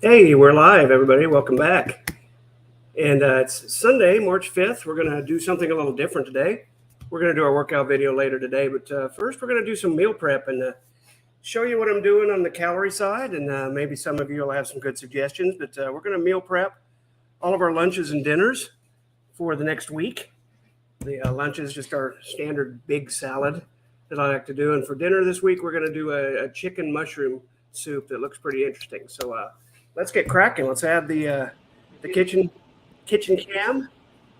Hey, we're live, everybody. Welcome back. And it's Sunday, March 5th. We're going to do something a little different today. We're going to do our workout video later today, but first we're going to do some meal prep and show you what I'm doing on the calorie side. And maybe some of you will have some good suggestions, but we're going to meal prep all of our lunches and dinners for the next week. The lunch is just our standard big salad that I like to do. And for dinner this week, we're going to do a chicken mushroom soup that looks pretty interesting. So let's get cracking. Let's add the kitchen cam,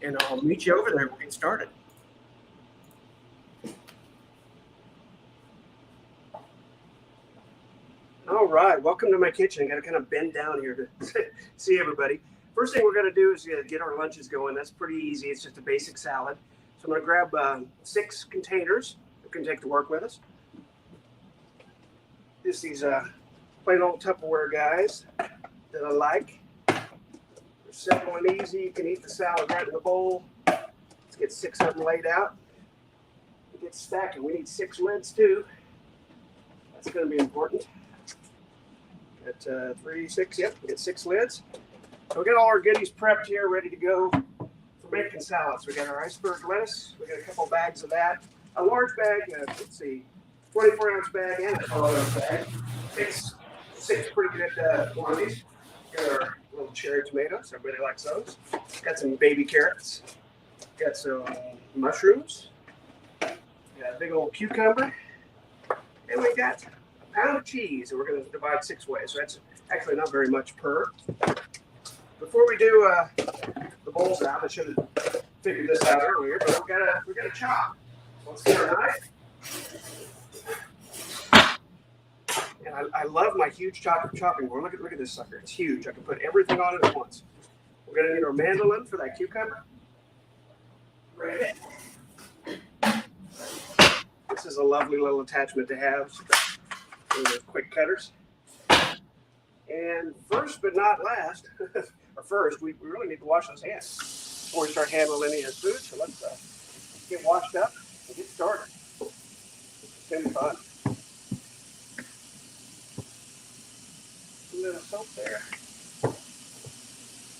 and I'll meet you over there. We'll get started. All right, welcome to my kitchen. I got to kind of bend down here to see everybody. First thing we're going to do is get our lunches going. That's pretty easy. It's just a basic salad. So I'm going to grab 6 containers we can take to work with us. Just these plain old Tupperware guys that I like. They're simple and easy. You can eat the salad right in the bowl. Let's get 6 of them laid out. Get stacking. We need 6 lids too. That's going to be important. Got 3, 6. Yep, we get 6 lids. So we got all our goodies prepped here, ready to go for making salads. We got our iceberg lettuce. We got a couple bags of that. A large bag. Let's see, 24-ounce bag and a 12-ounce bag. It's 6 pretty good quantities. Got our little cherry tomatoes. Everybody likes those. Got some baby carrots. Got some mushrooms. Got a big old cucumber. And we got a pound of cheese. And we're going to divide 6 ways. So that's actually not very much per. Before we do the bowls out, I should have figured this out earlier, but we got to chop. Let's get our knife. And I love my huge chopping board. Look at this sucker. It's huge. I can put everything on it at once. We're going to need our mandolin for that cucumber. Right. This is a lovely little attachment to have. Those quick cutters. And first but not last, or first, we really need to wash those hands before we start handling any of this food. So let's get washed up and get started. It's going to be fun. A little soap there.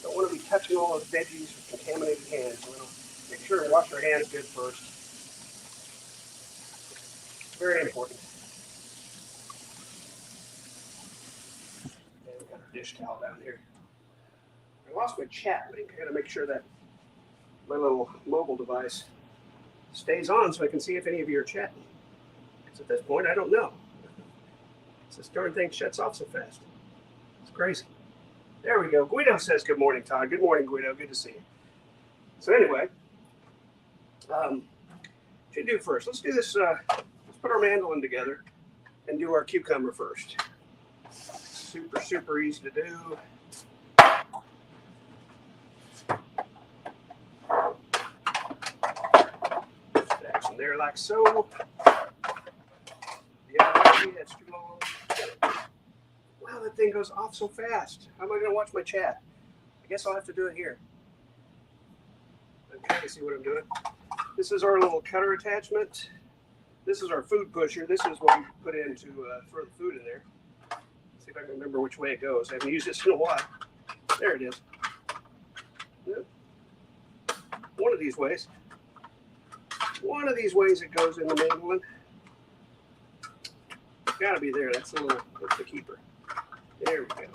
Don't want to be touching all those veggies with contaminated hands. We're going to make sure and wash our hands good first. Very important. And we got our dish towel down here. I lost my chat link. I got to make sure that my little mobile device stays on so I can see if any of you are chatting. Because at this point, I don't know. This darn thing shuts off so fast. It's crazy. There we go. Guido says good morning, Todd. Good morning, Guido. Good to see you. So anyway, what should we do first? Let's do this. Let's put our mandolin together and do our cucumber first. Super, super easy to do. Stack some there like so. Yeah, that's too long. Wow, that thing goes off so fast. How am I going to watch my chat? I guess I'll have to do it here. Okay, see what I'm doing? This is our little cutter attachment. This is our food pusher. This is what we put in to throw the food in there. See if I can remember which way it goes. I haven't used this in a while. There it is. Yep. One of these ways. One of these ways it goes in the mandolin. Got to be there. That's the keeper. There we go.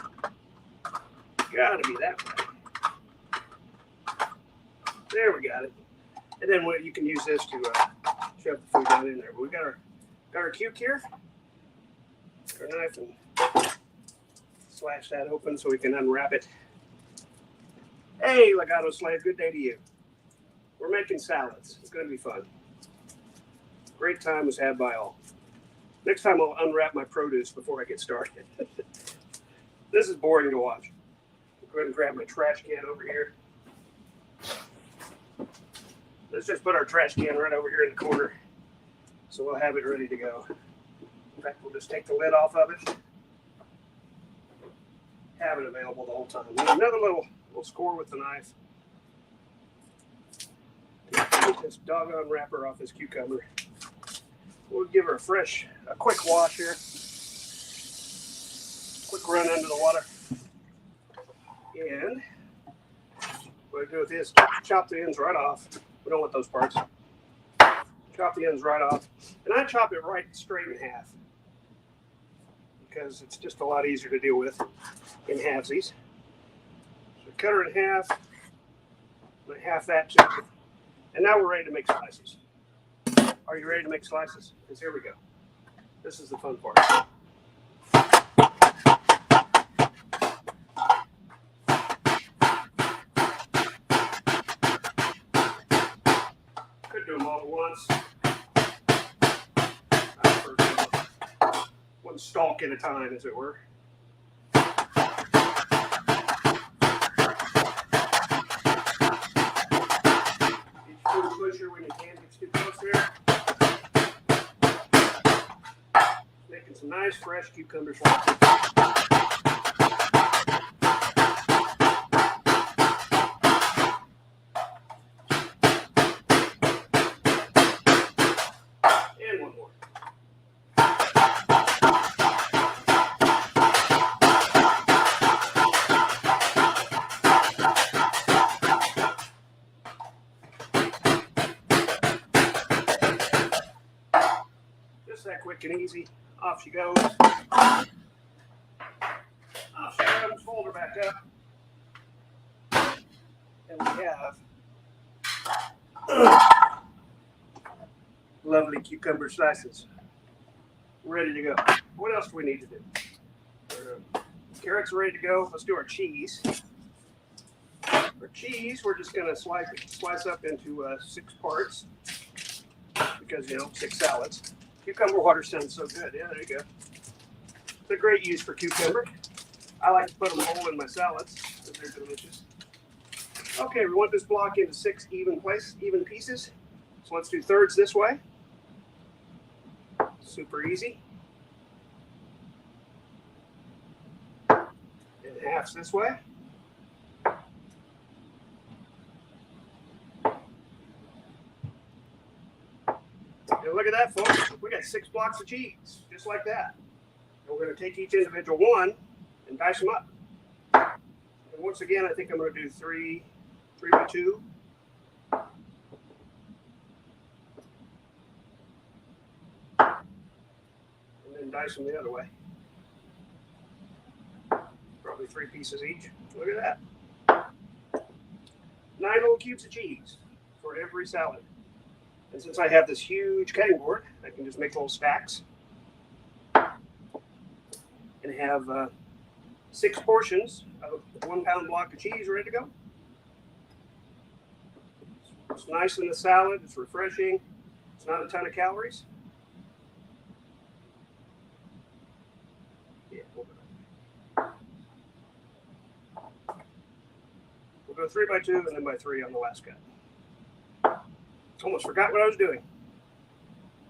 Got to be that way. There we got it. And then you can use this to shove the food down in there. But we got our cuke here. Our knife and slash that open so we can unwrap it. Hey, Legato Slave, good day to you. We're making salads. It's going to be fun. Great time was had by all. Next time I'll unwrap my produce before I get started. This is boring to watch. I'll go ahead and grab my trash can over here. Let's just put our trash can right over here in the corner so we'll have it ready to go. In fact, we'll just take the lid off of it. Have it available the whole time. Another little score with the knife. Get this doggone wrapper off this cucumber. We'll give her a quick wash here. Quick run under the water. And what I do with this, chop the ends right off. We don't want those parts. Chop the ends right off. And I chop it right straight in half because it's just a lot easier to deal with in halvesies. So cut her in half. And half that too. And now we're ready to make slices. Are you ready to make slices? Because here we go. This is the fun part. Could do them all at once. I prefer one stalk at a time, as it were. Each food pusher when your hand gets too close there. Making some nice fresh cucumber slices. And one more. Just that quick and easy. Off she goes. Off she comes. Fold her back up. And we have lovely cucumber slices ready to go. What else do we need to do? Carrots are ready to go. Let's do our cheese. For cheese, we're just going to slice up into 6 parts because, 6 salads. Cucumber water sounds so good. Yeah, there you go. It's a great use for cucumber. I like to put them whole in my salads because they're delicious. Okay, we want this block into 6 even pieces. So let's do thirds this way. Super easy. And halves this way. And look at that, folks. We got 6 blocks of cheese, just like that. And we're going to take each individual one and dice them up. And once again, I think I'm going to do 3 by 2. And then dice them the other way. Probably 3 pieces each. Look at that. 9 little cubes of cheese for every salad. And since I have this huge cutting board, I can just make little stacks and have 6 portions of a 1 pound block of cheese ready to go. It's nice in the salad. It's refreshing. It's not a ton of calories. Yeah, we'll go 3 by 2 and then by 3 on the last cut. Almost forgot what I was doing.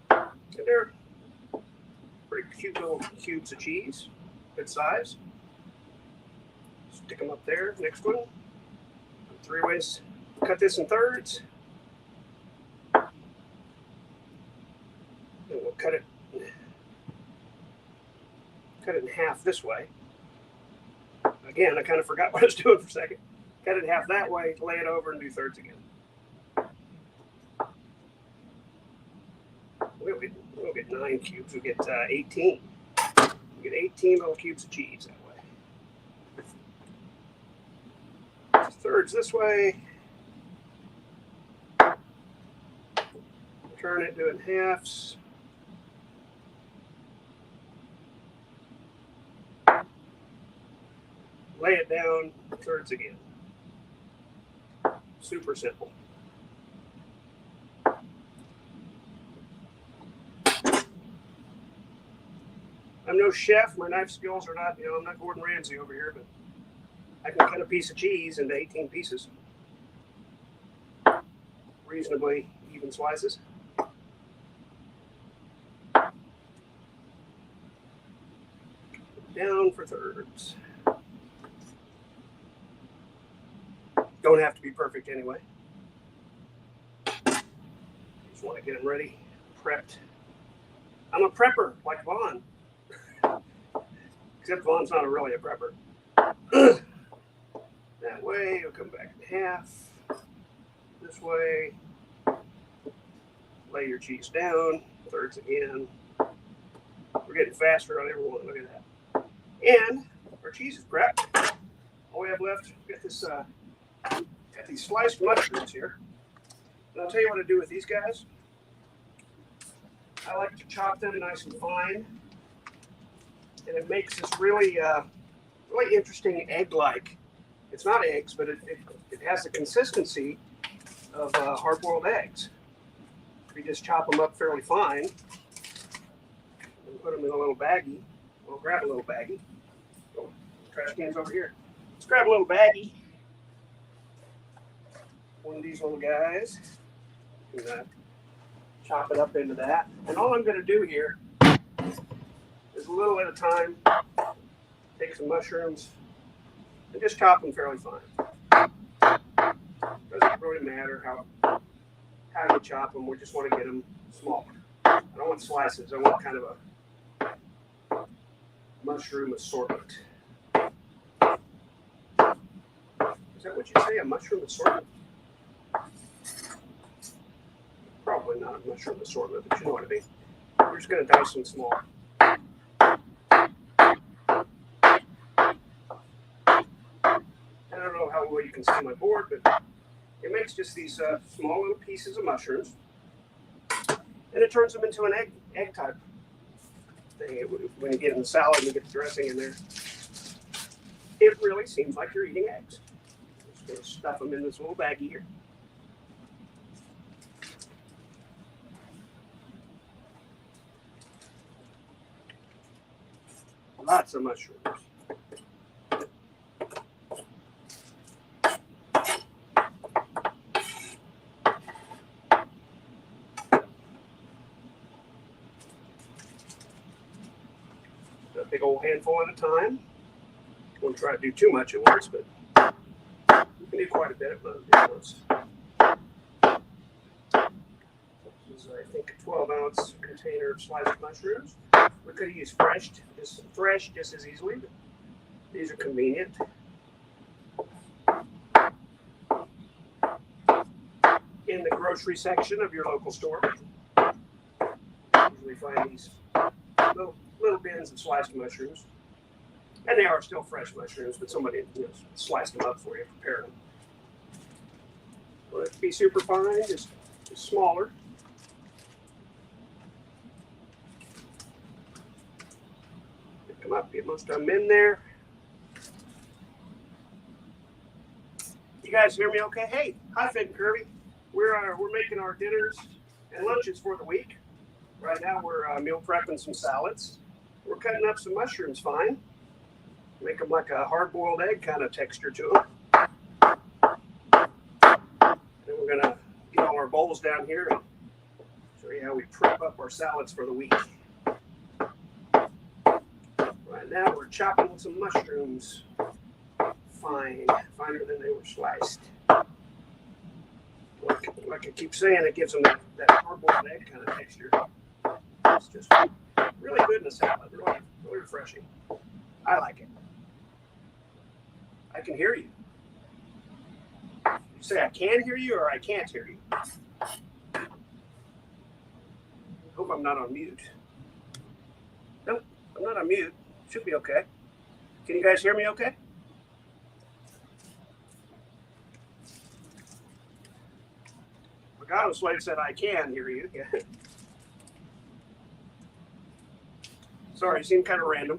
And they're pretty cute little cubes of cheese. Good size. Stick them up there. Next one. 3 ways. Cut this in thirds. And we'll cut it in half this way. Again, I kind of forgot what I was doing for a second. Cut it in half that way, lay it over, and do thirds again. We'll get 9 cubes. We'll get 18. We'll get 18 little cubes of cheese that way. Thirds this way. Turn it, do it in halves. Lay it down, thirds again. Super simple. I'm no chef. My knife skills are not, I'm not Gordon Ramsay over here, but I can cut a piece of cheese into 18 pieces. Reasonably even slices. Down for thirds. Don't have to be perfect anyway. Just want to get them ready, prepped. I'm a prepper, like Vaughn. Except Vaughn's not really a prepper. That way, it'll come back in half. This way. Lay your cheese down. Thirds again. We're getting faster on every one. Look at that. And our cheese is prepped. All we have left, we got this, got these sliced mushrooms here. And I'll tell you what to do with these guys. I like to chop them nice and fine, and it makes this really, really interesting egg-like. It's not eggs, but it has the consistency of hard-boiled eggs. We just chop them up fairly fine and put them in a little baggie. We'll grab a little baggie. Oh, trash can's over here. Let's grab a little baggie. One of these little guys. And, chop it up into that. And all I'm going to do here is a little at a time. Take some mushrooms and just chop them fairly fine. Doesn't really matter how you chop them. We just want to get them smaller. I don't want slices. I want kind of a mushroom assortment. Is that what you say? A mushroom assortment? Probably not a mushroom assortment, but you know what I mean. We're just going to dice them small. I don't know how well you can see my board, but it makes just these small little pieces of mushrooms, and it turns them into an egg type thing. When you get in the salad and you get the dressing in there, it really seems like you're eating eggs. Just going to stuff them in this little baggie here. Lots of mushrooms. A big old handful at a time. Won't try to do too much at once, but you can do quite a bit at once. This is, I think, a 12-ounce container of sliced mushrooms. We could have used fresh just as easily, but these are convenient. In the grocery section of your local store, you usually find these little bins of sliced mushrooms. And they are still fresh mushrooms, but somebody sliced them up for you, prepared them. Want it to be super fine, just smaller. Come up, get most of them in there. You guys hear me okay? Hey, hi Fit and Curvy. We're making our dinners and lunches for the week. Right now we're meal prepping some salads. We're cutting up some mushrooms fine. Make them like a hard-boiled egg kind of texture to them. Then we're gonna get all our bowls down here and show you how we prep up our salads for the week. Right now we're chopping some mushrooms fine, finer than they were sliced. Like I keep saying, it gives them that hard-boiled egg kind of texture. It's just really good in a salad, really refreshing. I like it. I can hear you. You say I can hear you or I can't hear you? I hope I'm not on mute. Nope, I'm not on mute. Should be okay. Can you guys hear me okay? Legato Slave said I can hear you. Sorry, it seemed kind of random.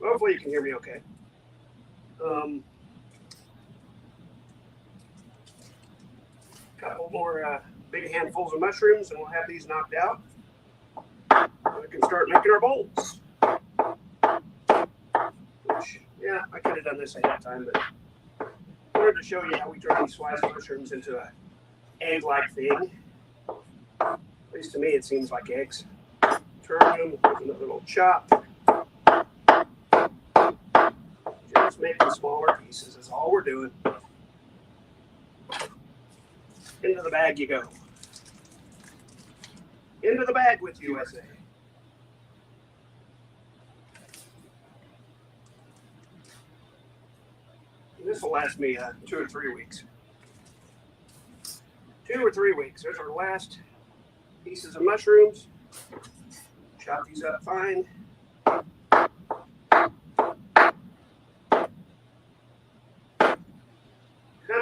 Well, hopefully you can hear me okay. Couple more big handfuls of mushrooms and we'll have these knocked out. We can start making our bowls. Which, yeah, I could have done this ahead of time, but I wanted to show you how we turn these sliced mushrooms into an egg-like thing. At least to me, it seems like eggs. Turn them with another little chop. Just making smaller pieces is all we're doing. Into the bag you go. Into the bag with USA. This will last me 2 or 3 weeks. 2 or 3 weeks. There's our last pieces of mushrooms. Chop these up fine. I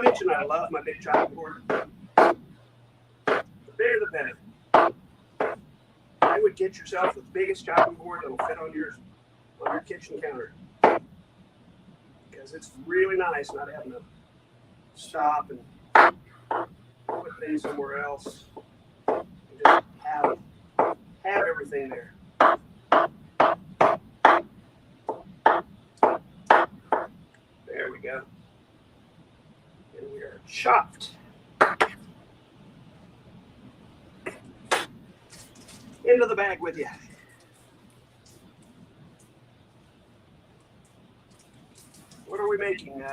mentioned I love my big chopping board. The bigger the better. I would get yourself the biggest chopping board that'll fit on your kitchen counter. Because it's really nice not having to stop and put things somewhere else. And just have everything there. There we go. And we are chopped. Into the bag with you. What are we making?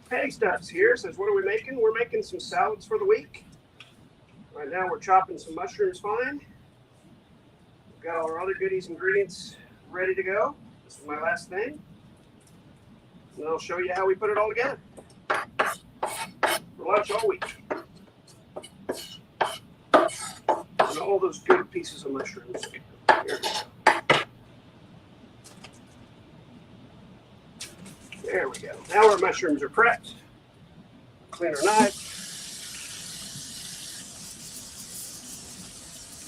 Patty Stuffs here says, what are we making? We're making some salads for the week. Right now we're chopping some mushrooms fine. We've got all our other goodies, ingredients ready to go. This is my last thing. And I'll show you how we put it all together for lunch all week. And all those good pieces of mushrooms. Here we go. There we go. Now our mushrooms are prepped. Clean our knife.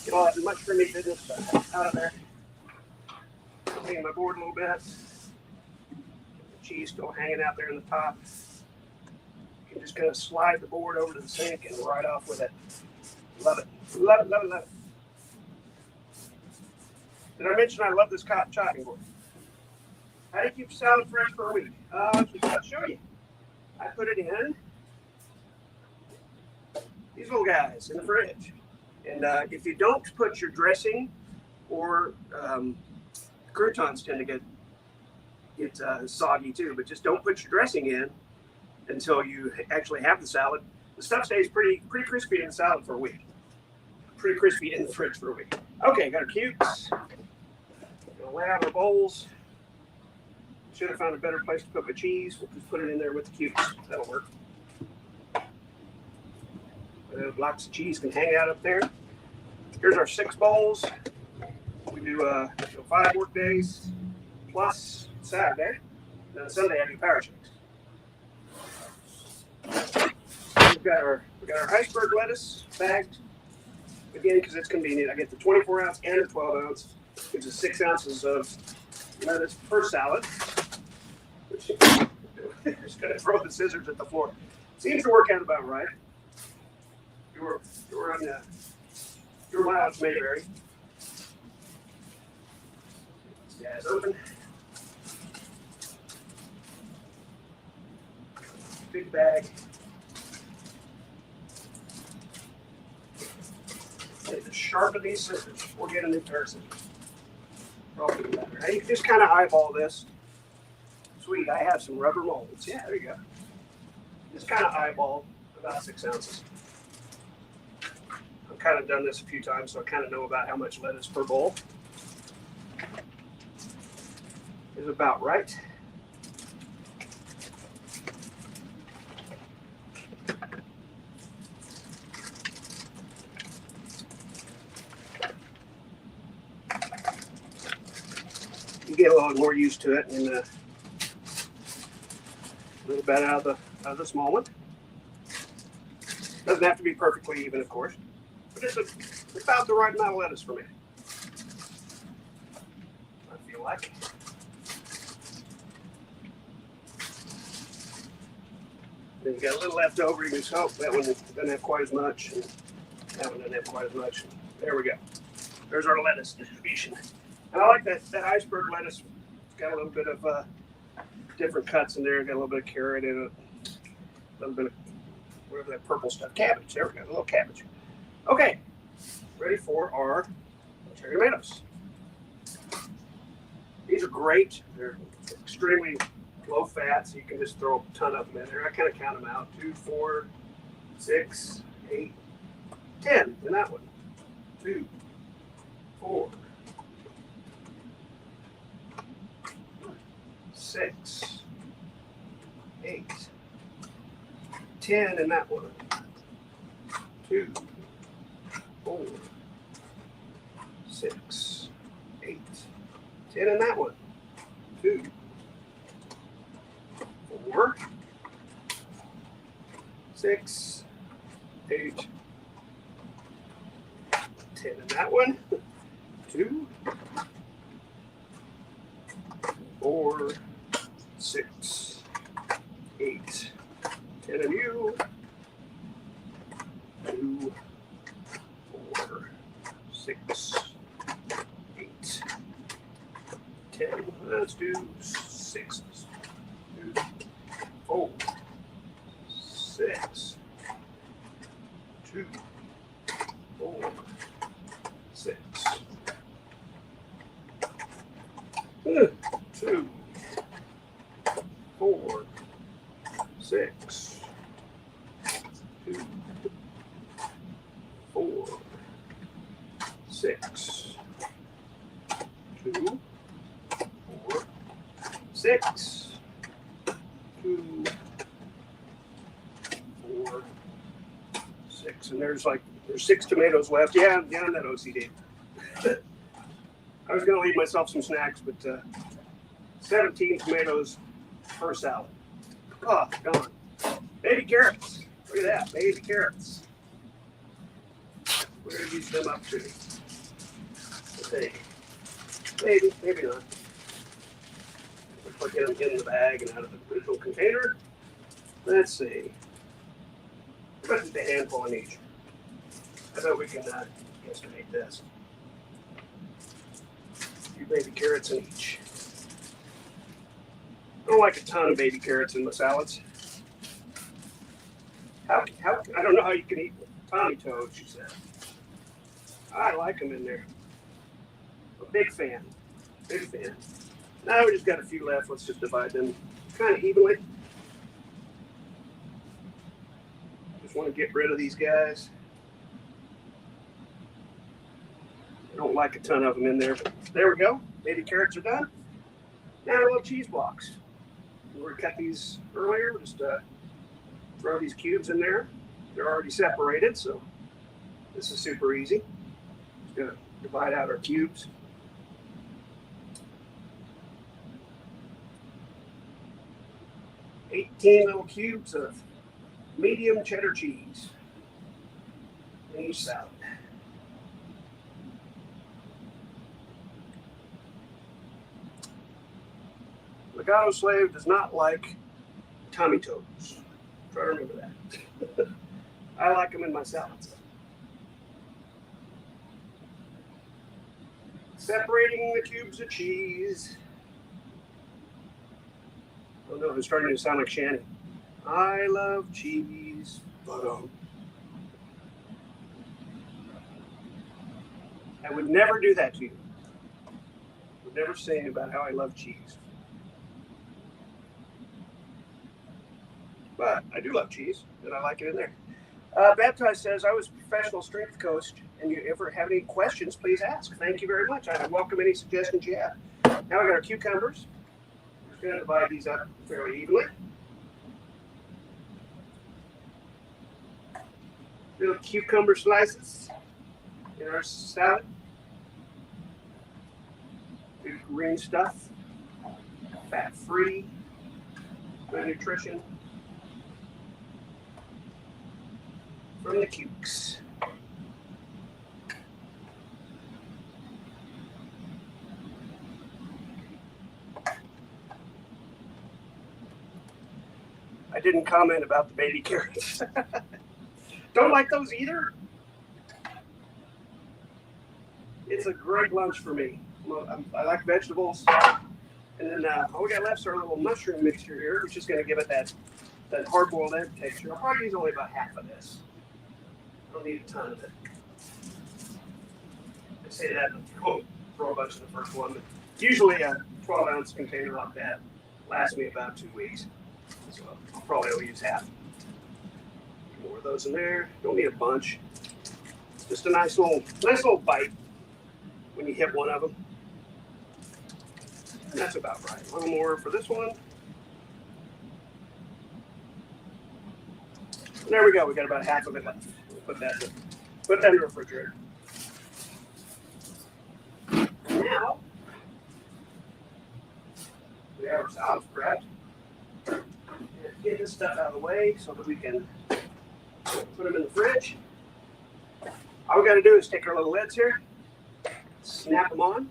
Get all that mushroomy business out of there. Clean my board a little bit. The cheese still hanging out there in the top. You can just kind of slide the board over to the sink and right off with it. Love it. Love it, love it, love it. Did I mention I love this chopping board? How do you keep salad fresh for a week? I'll show you. I put it in these little guys in the fridge. And if you don't put your dressing, or croutons tend to get soggy too, but just don't put your dressing in until you actually have the salad. The stuff stays pretty crispy in the salad for a week. Pretty crispy in the fridge for a week. Okay, got our cubes. Gonna lay out our bowls. Should have found a better place to put my cheese. We'll just put it in there with the cubes. That'll work. Blocks of cheese can hang out up there. Here's our 6 bowls. We do 5 work days plus Saturday. Then Sunday I do power shakes. We've got our iceberg lettuce bagged. Again, because it's convenient. I get the 24 ounce and the 12 ounce. Gives us 6 ounces of lettuce per salad. Which just gonna throw the scissors at the floor. Seems to work out about right. You're on your mileage may vary. This guy's open. Big bag. Take the sharp of these scissors before getting a new pair of scissors. Probably better. Now you can just kind of eyeball this. Sweet, I have some rubber molds. Yeah, there you go. Just kind of eyeball about 6 ounces. I've kind of done this a few times, so I kind of know about how much lettuce per bowl is about right. You get a little more used to it, and a little bit out of the small one. Doesn't have to be perfectly even, of course, but it's about the right amount of lettuce for me. I feel like. Then you got a little left over. You can just hope that one doesn't have quite as much, and that one doesn't have quite as much. There we go. There's our lettuce distribution. And I like that iceberg lettuce. It's got a little bit of different cuts in there. Got a little bit of carrot in it. A little bit of whatever that purple stuff. Cabbage. There we go. A little cabbage. Okay. Ready for our cherry tomatoes. These are great. They're extremely low fat, so you can just throw a ton of them in there. I kind of count them out. 2, 4, 6, 8, 10 in that one. 2, 4, 6, 8, 10 in that one. 2, 4, 6, 8, 10 in that one. 2, 4, 6, 8, 10 in that one. 2, 4, 6, 8, 10 of you. 2, 4, 6, 8, 10. Let's do 6s. 2, 4, 6, 2, 4, 6. 2, 4, 6, 2, 4, 6, 2, 4, 6, 2, 4, 6, and there's 6 tomatoes left. Yeah, I'm that OCD. I was going to leave myself some snacks, but 17 tomatoes per salad. Oh, gone. Baby carrots. Look at that, baby carrots. Where did these come up to? Let's see. Maybe not. We'll get them in the bag and out of the original container. Let's see. About just a handful in each. I bet we can estimate this. A few baby carrots in each. I don't like a ton of baby carrots in my salads. How I don't know how you can eat Tommy toad, she said. I like them in there. A big fan. Big fan. Now we just got a few left. Let's just divide them kind of evenly. Just want to get rid of these guys. I don't like a ton of them in there. But there we go. Baby carrots are done. Now our little cheese blocks. We cut these earlier. Just throw these cubes in there. They're already separated, so this is super easy. Just gonna divide out our cubes. $18 little cubes of medium cheddar cheese in each salad. Legato Slave does not like Tommy toads. Try to remember that. I like them in my salads. Separating the cubes of cheese. Oh no, it's starting to sound like Shannon. I love cheese. I would never do that to you. I would never say about how I love cheese. But I do love cheese, and I like it in there. Baptized says, I was a professional strength coach, and you ever have any questions, please ask. Thank you very much. I welcome any suggestions you have. Now we got our cucumbers. We're going to divide these up fairly evenly. Little cucumber slices in our salad. Good green stuff. Fat-free. Good nutrition. From the cukes. I didn't comment about the baby carrots. Don't like those either. It's a great lunch for me. I like vegetables. And then all we got left is our little mushroom mixture here, which is going to give it that hard-boiled egg texture. I'll probably use only about half of this. I don't need a ton of it. I say that and throw a bunch in the first one. But usually a 12-ounce container like that lasts me about 2 weeks. So I'll probably only use half. More of those in there. Don't need a bunch. Just a nice little bite when you hit one of them. And that's about right. A little more for this one. And there we go. We got about half of it left. Put that in the refrigerator. Now we have our salads prepped. Get this stuff out of the way so that we can put them in the fridge. All we got to do is take our little lids here, snap them on,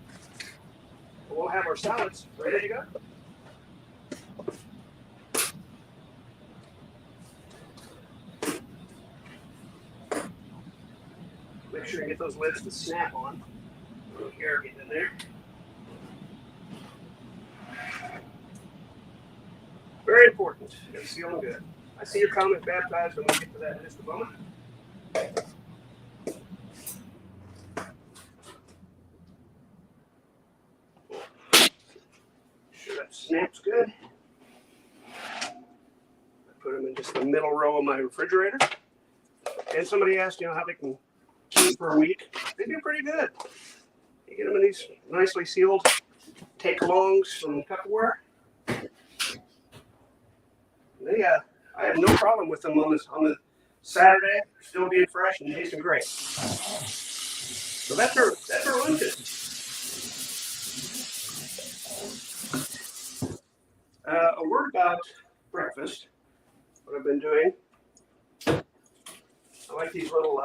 and we'll have our salads ready to go. Make sure you get those lids to snap on. A little air getting in there. Very important. It's sealing good. I see your comment baptized. I'm going to get to that in just a moment. Sure that snaps good. I put them in just the middle row of my refrigerator. And somebody asked, how they can keep for a week. They do pretty good. You get them in these nicely sealed take-alongs from Tupperware. I have no problem with them on the Saturday, still being fresh and tasting great. So that's our luncheon. A word about breakfast. What I've been doing. I like these little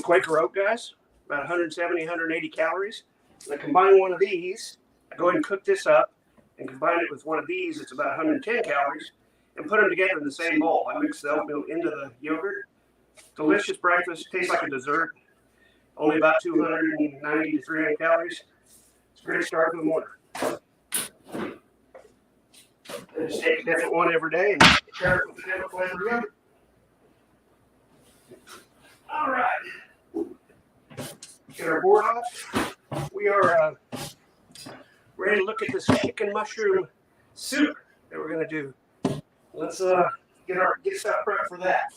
Quaker Oat guys. About 170, 180 calories. And I combine one of these. I go ahead and cook this up. And combine it with one of these, it's about 110 calories, and put them together in the same bowl. I mix the oatmeal into the yogurt. Delicious breakfast, tastes like a dessert. Only about 290 to 300 calories. It's a great start to the morning. I just take a different one every day and pair it with a different flavor yogurt. All right. Get our board off. We are ready to look at this chicken mushroom soup that we're going to do. Let's get stuff prepped for that.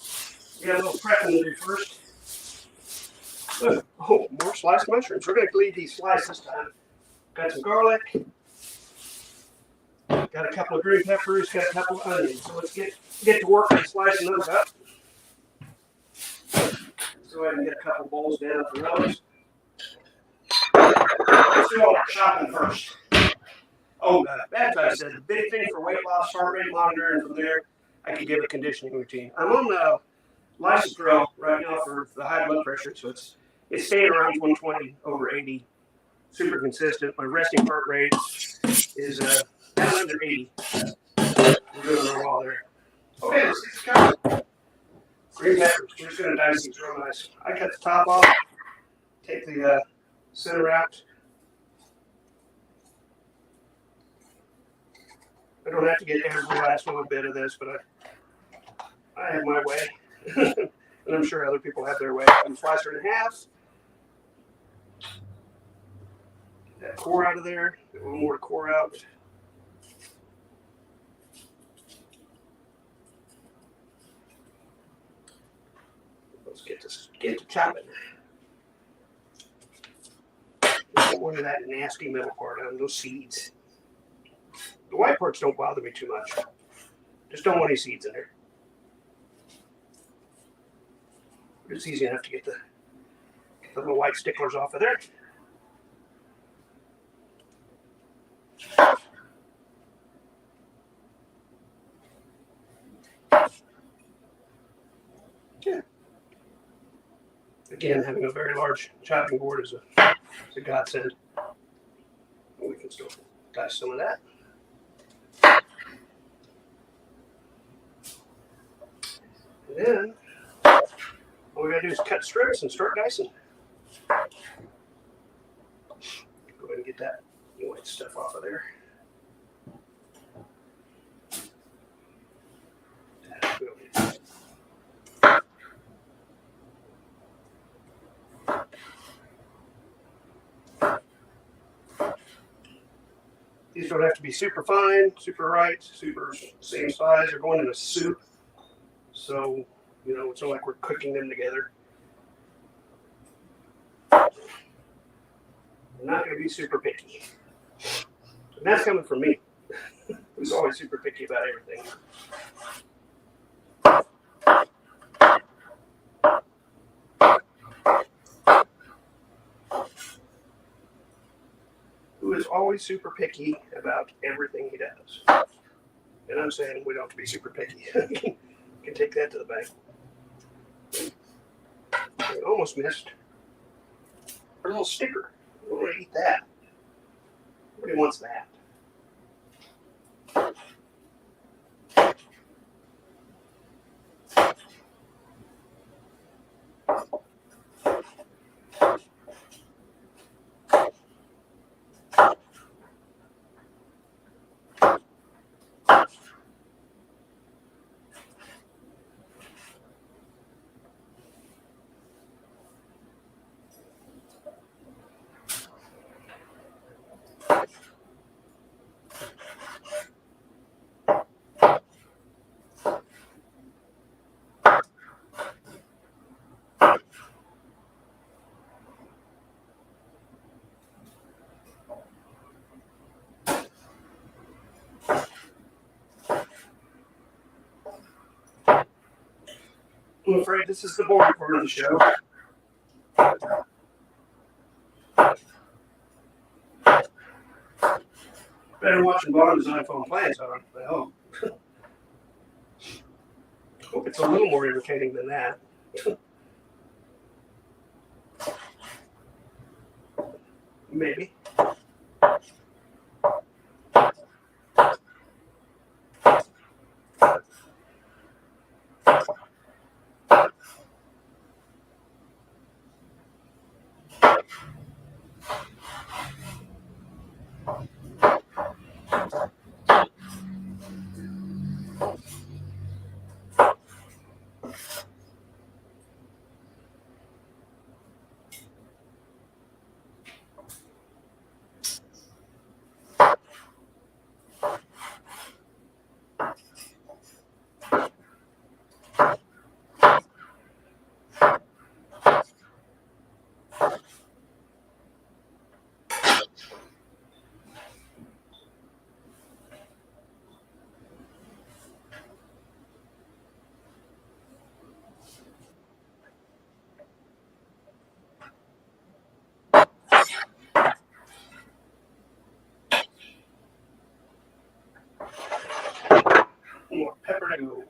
We got a little prepping to do first. Oh, more sliced mushrooms. We're going to leave these sliced this time. Got some garlic. Got a couple of green peppers. Got a couple of onions. So let's get to work on slicing those up. Let's go ahead and get a couple bowls down for those. Let's do all our shopping first. Oh, Baptized said the big thing for weight loss, heart rate monitor, and from there, I can give a conditioning routine. I'm on Lysopro right now for the high blood pressure, so it's staying around 120 over 80, super consistent. My resting heart rate is down under 80. We're doing real well there. Okay, let's get started. Green peppers. We're just going to dice these real nice. I cut the top off, take the center out. I don't have to get every last little bit of this, but I have my way. And I'm sure other people have their way. I'm slice her in half. Get that core out of there. Get a little more core out. Let's get to chopping. Don't want that nasty middle part on those seeds. The white parts don't bother me too much. Just don't want any seeds in there. It's easy enough to get the little white sticklers off of there. Yeah. Again, having a very large chopping board is a godsend. We can still dice some of that. And then all we gotta do is cut strips and start dicing. Go ahead and get that white stuff off of there. These don't have to be super fine, super right, super same size. They're going in a soup. So, it's not like we're cooking them together. I'm not going to be super picky. And that's coming from me, who Who's always super picky about everything. Who is always super picky about everything he does. And I'm saying we don't have to be super picky. You can take that to the bank. We almost missed our little sticker. We want to eat that. Nobody wants that. I'm afraid this is the boring part of the show. Better watching Bond's iPhone plans on. I hope. Hope it's a little more entertaining than that. Maybe. More pepper to go.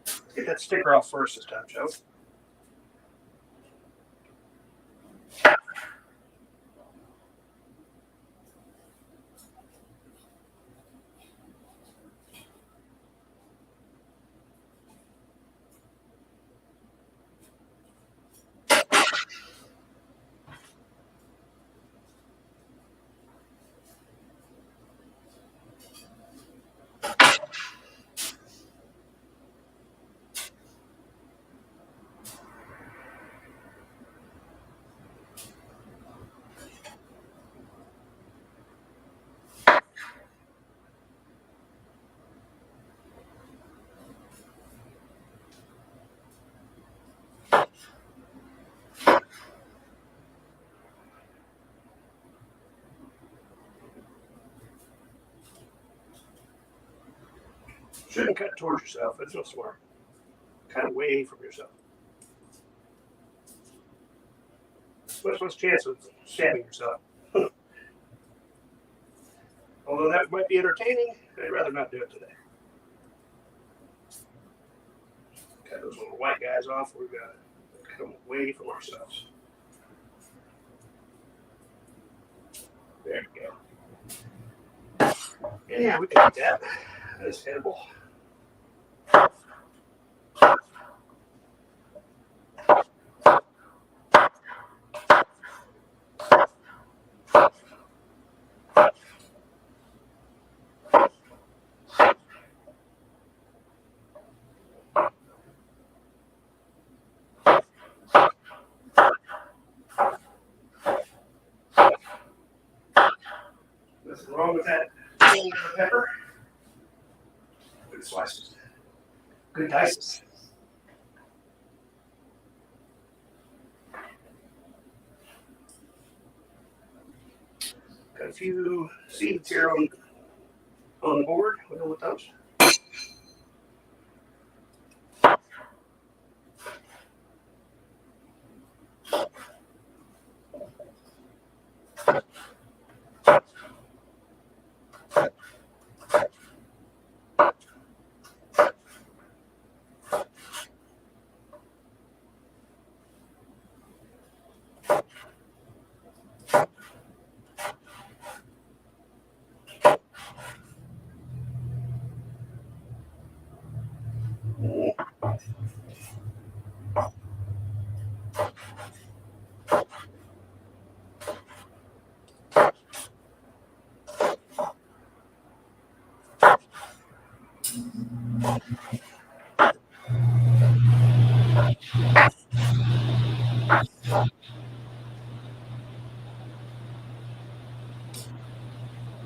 Let's get that sticker off first this time, Joe. Shouldn't cut towards yourself. That's no smart. Cut away from yourself. Much less chance of stabbing yourself. Although that might be entertaining, I'd rather not do it today. Cut those little white guys off. We've got to come away from ourselves. There we go. And yeah, we can eat that. That's edible. Nothing wrong with that pepper. Good slices. Good dices. Got a few seeds here on the board. We'll go with those.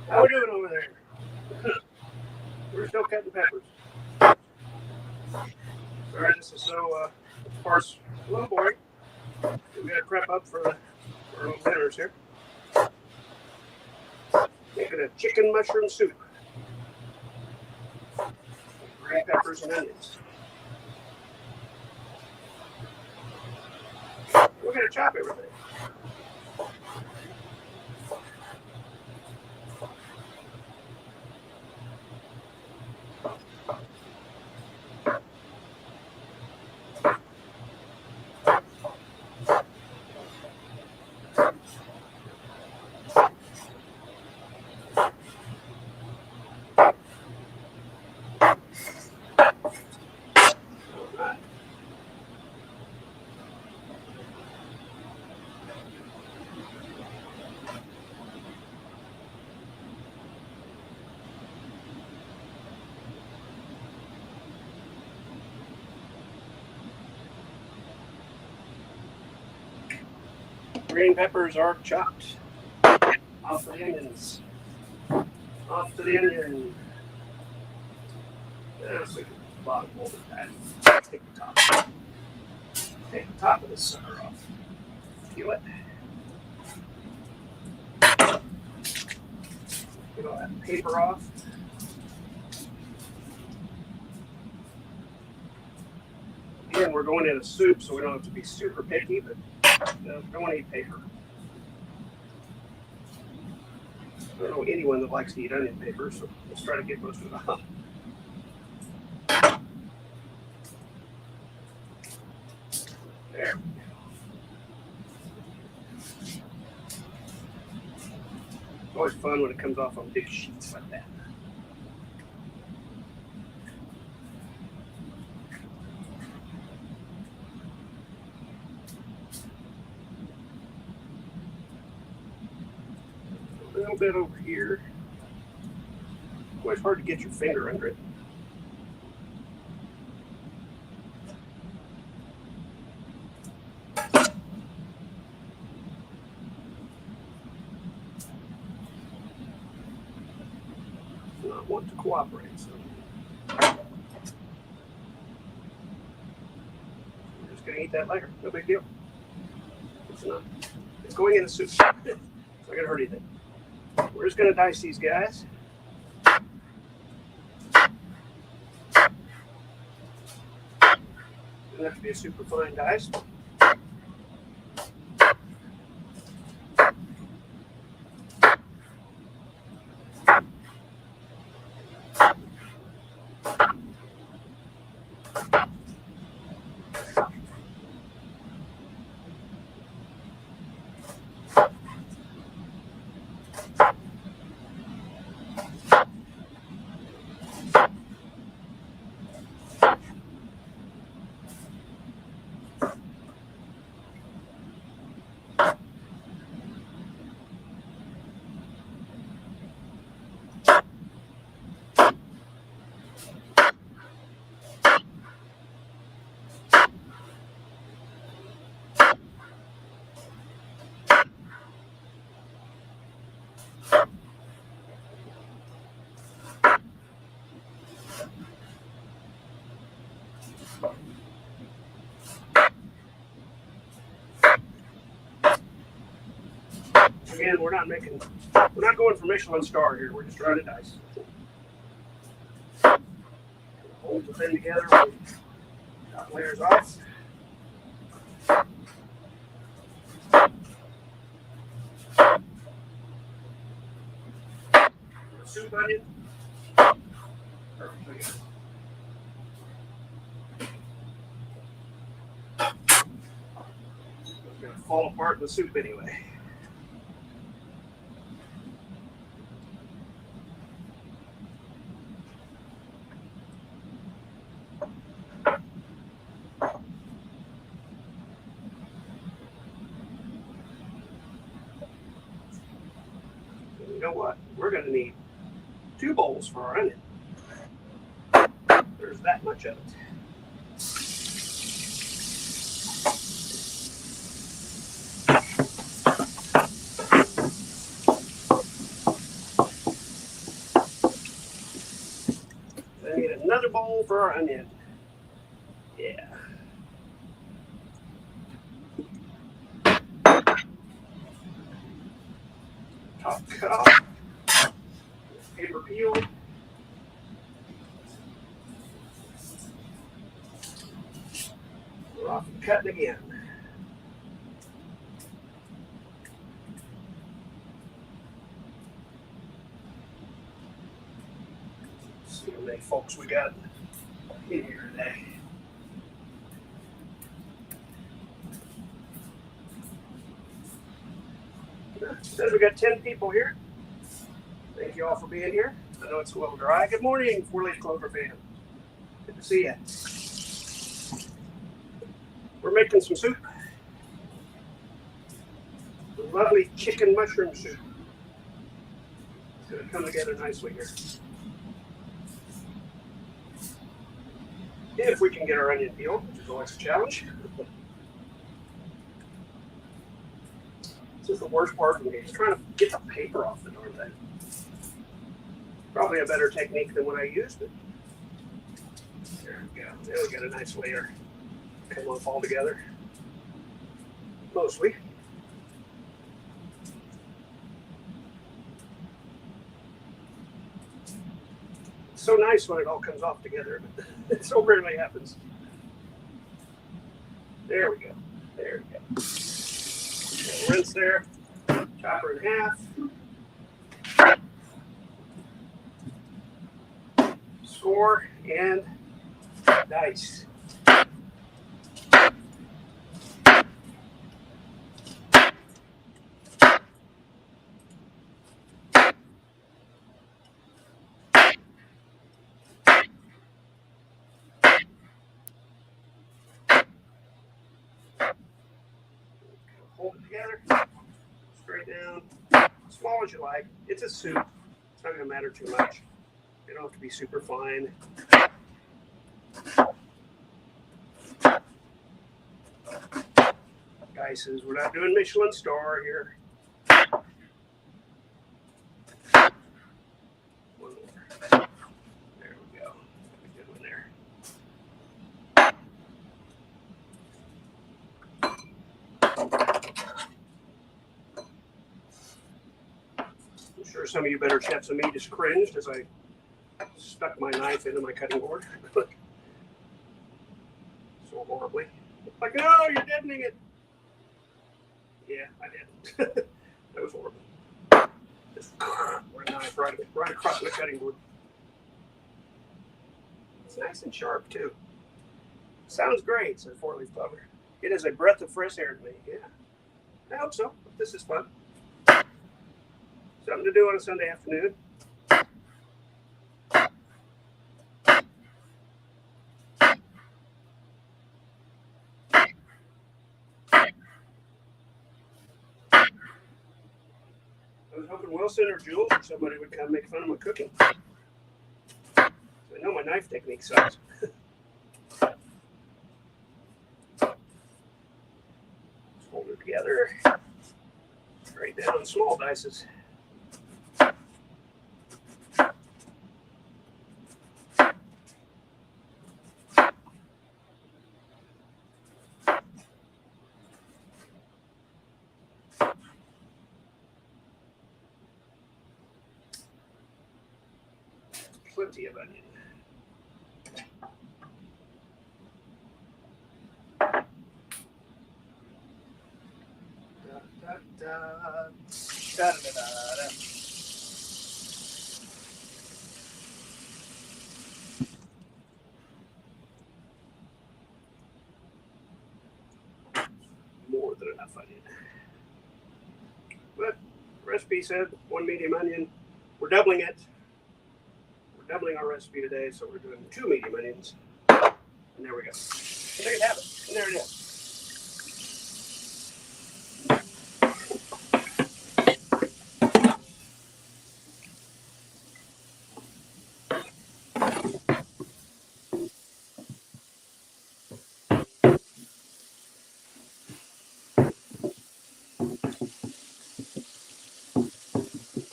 How we doing over there? We're still cutting peppers. Sorry, this is so, of course, a little boring. We got to prep up for our little dinners here. Making a chicken mushroom soup. Green peppers and onions. We're going to chop everything. Green peppers are chopped. Off the onions. Off to the onion. So we can bottom over that. Take the top. Take the top of this sucker off. Peel it. Get all that paper off. Again, we're going in a soup, so we don't have to be super picky, but don't want to eat paper. I don't know anyone that likes to eat onion paper, so let's try to get most of it off. There. It's always fun when it comes off on big sheets like that. A little bit over here. It's always hard to get your finger under it. Not want to cooperate, so we're just gonna eat that later. No big deal. It's not. It's going in the soup. It's not gonna hurt anything. We're just gonna dice these guys. Doesn't have to be a super fine dice. Again, we're not going for Michelin star here. We're just trying to dice. Hold the thing together. Top layers off. Soup onion. Perfect. It's going to fall apart in the soup anyway. You know what? We're going to need 2 bowls for our onion. There's that much of it. I need another bowl for our onion. Yeah. Top cut off. Paper peel. We're off and cutting again. Let's see how many folks we got in here today. Says we got 10 people here. Thank you all for being here. I know it's a little dry. Good morning, 4-leaf clover fan. Good to see you. We're making some soup. Lovely chicken mushroom soup. It's going to come together nicely here. If we can get our onion peeled, which is always a challenge. This is the worst part for me, is trying to get the paper off the darn thing. Probably a better technique than what I used, but there we go. There we got a nice layer. Come on, fall together. Mostly. It's so nice when it all comes off together, but it so rarely happens. There we go. There we go. Rinse there. Chop her in half. Score and dice. Hold it together. Straight down. Small as you like. It's a soup. It's not going to matter too much. You don't have to be super fine. Dices. We're not doing Michelin star here. One more. There we go. Good one there. I'm sure some of you better chefs than me just cringed as I stuck my knife into my cutting board. So horribly. Like, no, you're deadening it. Yeah, I did. That was horrible. Just my knife right across the cutting board. It's nice and sharp, too. Sounds great, says 4-leaf clover. It is a breath of fresh air to me. Yeah, I hope so. This is fun. Something to do on a Sunday afternoon. I was hoping Wilson or Jules or somebody would come make fun of my cooking. I know my knife technique sucks. Hold it together. Straight down, small dices. plenty of onion. Da, da, da, da, da, da. More than enough onion. But the recipe said 1 medium onion. We're doubling it. We're doubling our recipe today, so we're doing 2 medium onions. And there we go. And there you have it. And there it is.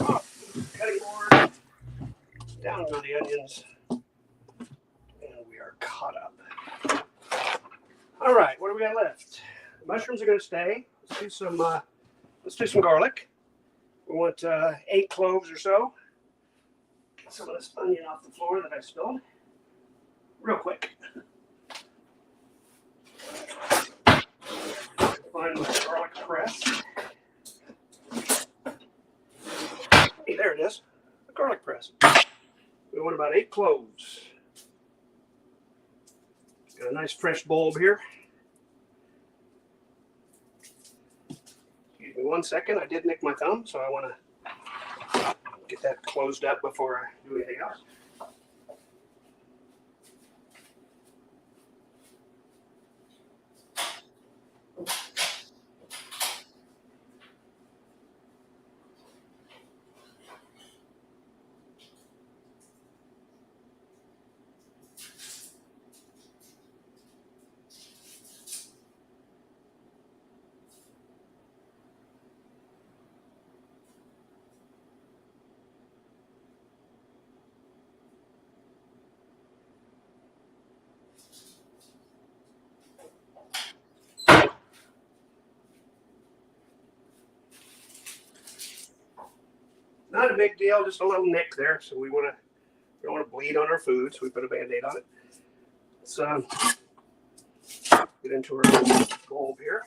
Oh, cutting board. Down go the onions. And we are caught up. All right, what do we got left? The mushrooms are going to stay. Let's do some garlic. We want 8 cloves or so. Get some of this onion off the floor that I spilled. Real quick. Find my garlic press. Hey, there it is. The garlic press. We want about 8 cloves. Got a nice fresh bulb here. Excuse me 1 second. I did nick my thumb, so I want to get that closed up before I do anything else. Not a big deal, just a little nick there. So we don't want to bleed on our food, so we put a Band-Aid on it. Let's get into our bulb here.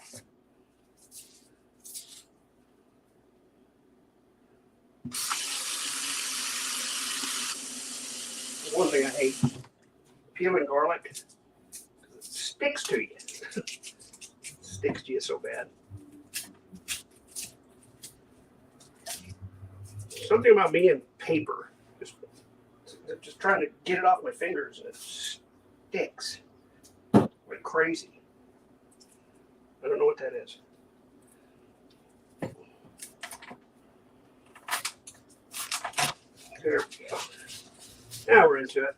One thing I hate, peeling garlic, it sticks to you. Sticks to you so bad. Something about me and paper, just trying to get it off my fingers, and it sticks like crazy. I don't know what that is. There we go. Now we're into it.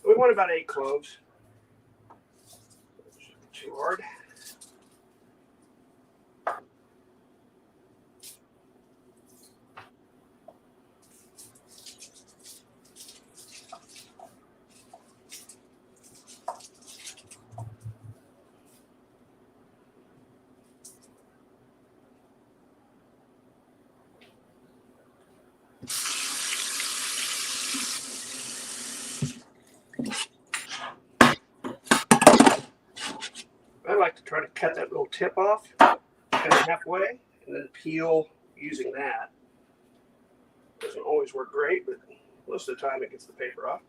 We want about 8 cloves. Too hard. I like to try to cut that little tip off, kind of halfway, and then peel using that. Doesn't always work great, but most of the time it gets the paper off.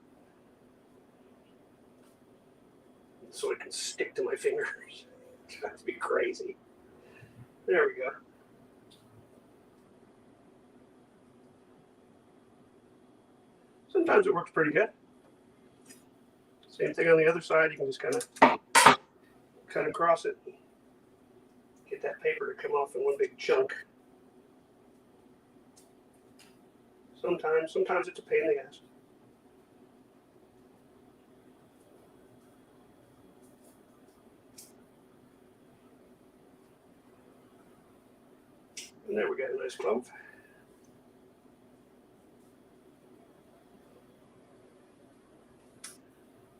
So it can stick to my fingers. That'd be crazy. There we go. Sometimes it works pretty good. Same thing on the other side. You can just kind of cut across it. Get that paper to come off in one big chunk. Sometimes it's a pain in the ass. And there we got a nice clove.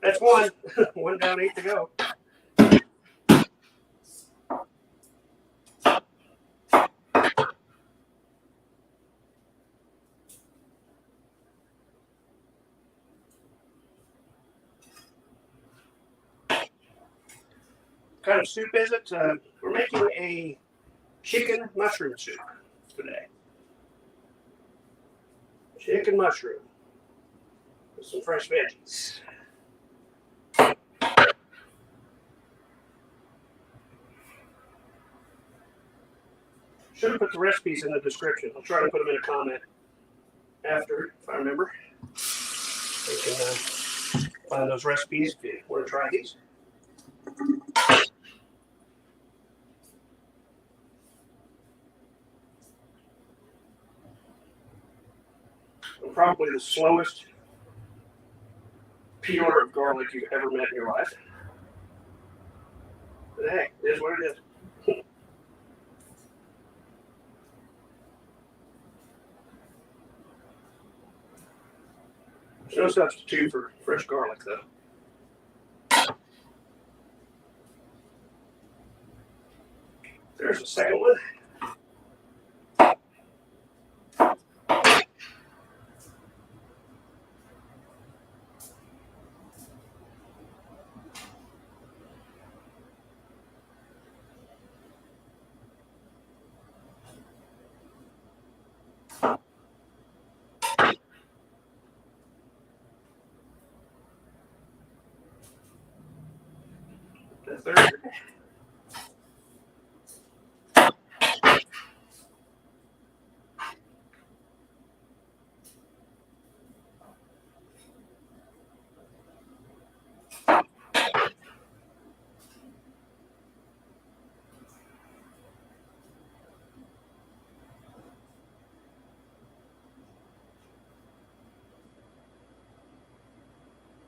That's one. One down, 8 to go. kind of soup is it? We're making a chicken mushroom soup today. Chicken mushroom with some fresh veggies. Should have put the recipes in the description. I'll try to put them in a comment after, if I remember. You can find those recipes if you want to try these. I'm probably the slowest peeler of garlic you've ever met in your life. But hey, it is what it is. There's no substitute for fresh garlic, though. There's the second one. The third.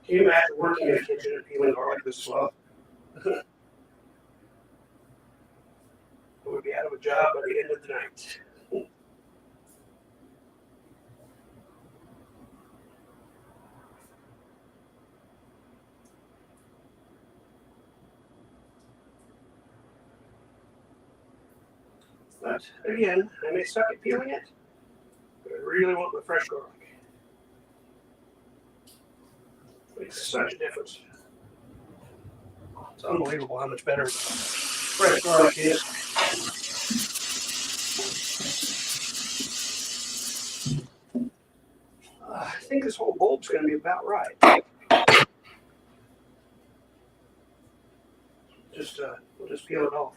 Can you imagine working in a kitchen and peeling garlic this slow? I would be out of a job by the end of the night. But again, I may suck at peeling it, but I really want my fresh garlic. It makes such a difference. It's unbelievable how much better fresh garlic is. I think this whole bulb's going to be about right. We'll just peel it off.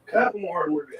Couple more and we're good.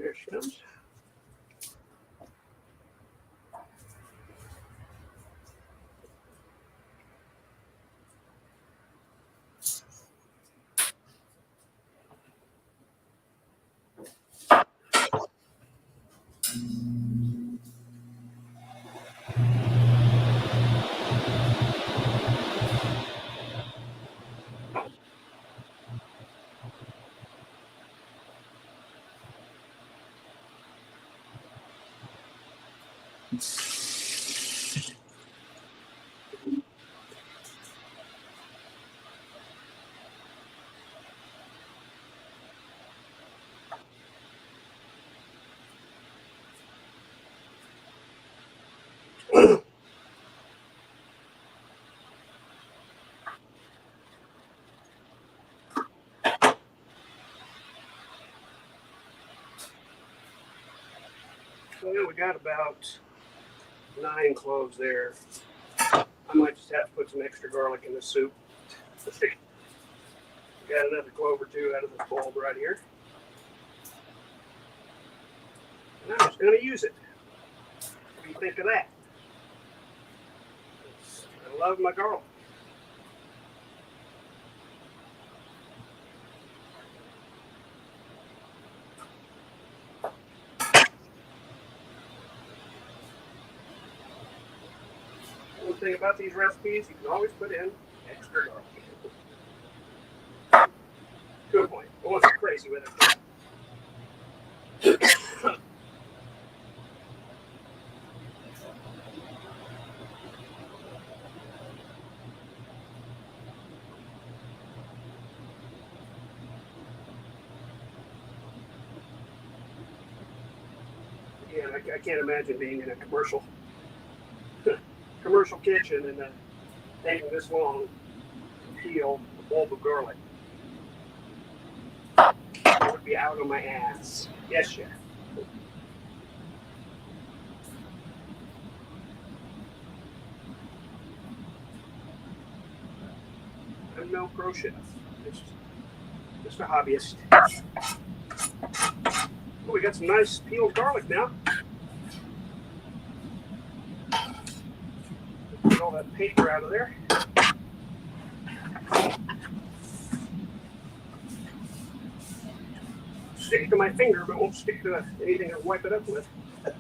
Here she comes. Well, we got about 9 cloves there. I might just have to put some extra garlic in the soup. Got another clove or 2 out of this bulb right here. And I'm just going to use it. What do you think of that? I love my garlic. One thing about these recipes, you can always put in extra garlic. To a point. I wasn't crazy with it. Yeah, I can't imagine being in a commercial kitchen and taking this long to peel a bulb of garlic. I would be out on my ass. Yes, chef. I'm no pro chef. Just a hobbyist. Oh, we got some nice peeled garlic now. Get all that paper out of there. Stick to my finger, but won't stick to anything to wipe it up with. Isn't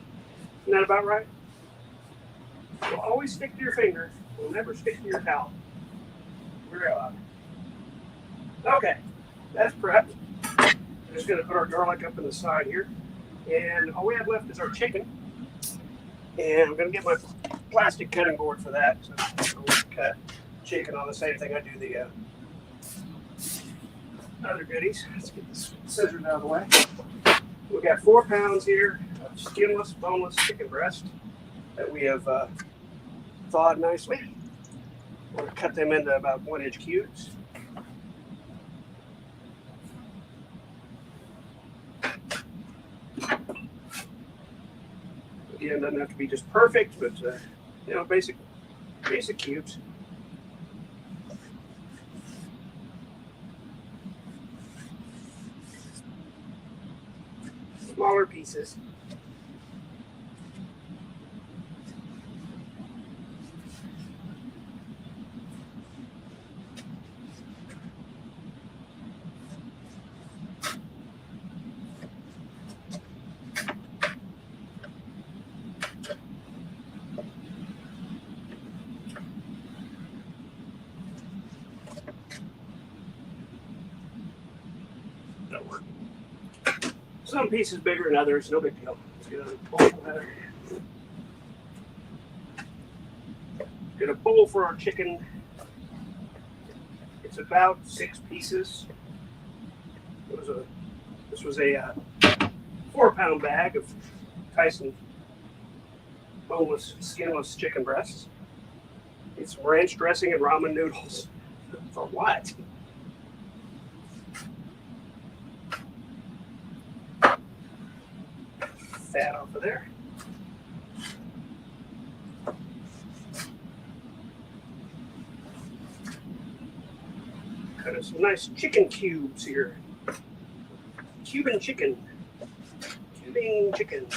that about right? It'll always stick to your finger. It'll never stick to your towel. We're okay. That's prepped. We're just going to put our garlic up in the side here. And all we have left is our chicken. And I'm going to get my plastic cutting board for that. So I'm going to cut chicken on the same thing I do the other goodies. Let's get this scissors out of the way. We've got 4 pounds here of skinless, boneless chicken breast that we have thawed nicely. We're going to cut them into about 1-inch cubes. Again, it doesn't have to be just perfect, but basic cubes. Smaller pieces. That'll work. Some pieces bigger than others, no big deal. Let's get a bowl of that. Get a bowl for our chicken. It's about 6 pieces. This was a 4-pound bag of Tyson boneless, skinless chicken breasts. Need some ranch dressing and ramen noodles. For what? Fat off of there. Cut us some nice chicken cubes here. Cuban chicken. Tubing chicken.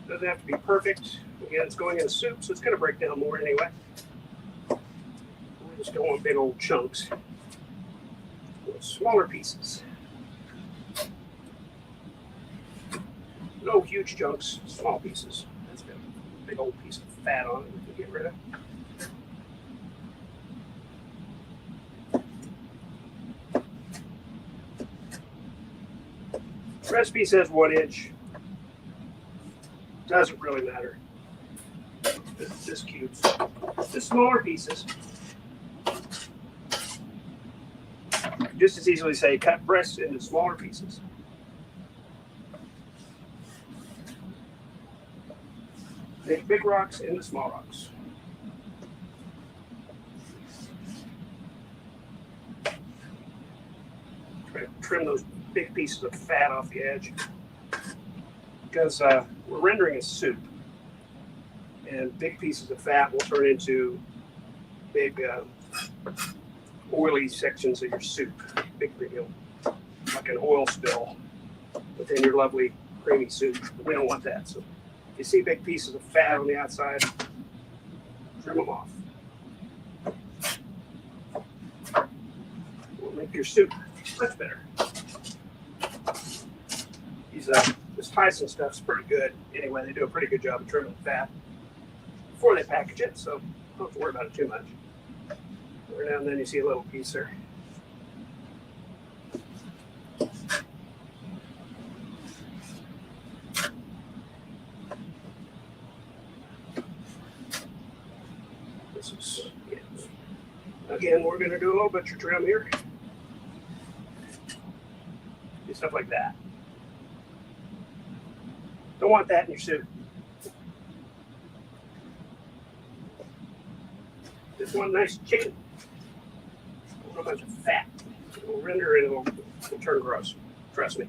Doesn't have to be perfect. Again, it's going in a soup, so it's going to break down more anyway. We just don't want big old chunks. Smaller pieces. No huge chunks, small pieces. That's got a big old piece of fat on it we can get rid of. The recipe says 1 inch. Doesn't really matter. This cubes. Just smaller pieces. Just as easily say cut breasts into smaller pieces. Make big rocks into small rocks. Try to trim those big pieces of fat off the edge because we're rendering a soup, and big pieces of fat will turn into big oily sections of your soup. Big, like an oil spill within your lovely creamy soup. We don't want that. So if you see big pieces of fat on the outside, trim them off. Will make your soup much better. This Tyson stuff's pretty good. Anyway, they do a pretty good job of trimming the fat before they package it, so don't have to worry about it too much. Every now and then you see a little piece there. This is, again, we're going to do a little butcher trim here. Do stuff like that. Don't want that in your soup. Just want nice chicken. A bunch of fat. It'll render and it'll turn gross. Trust me.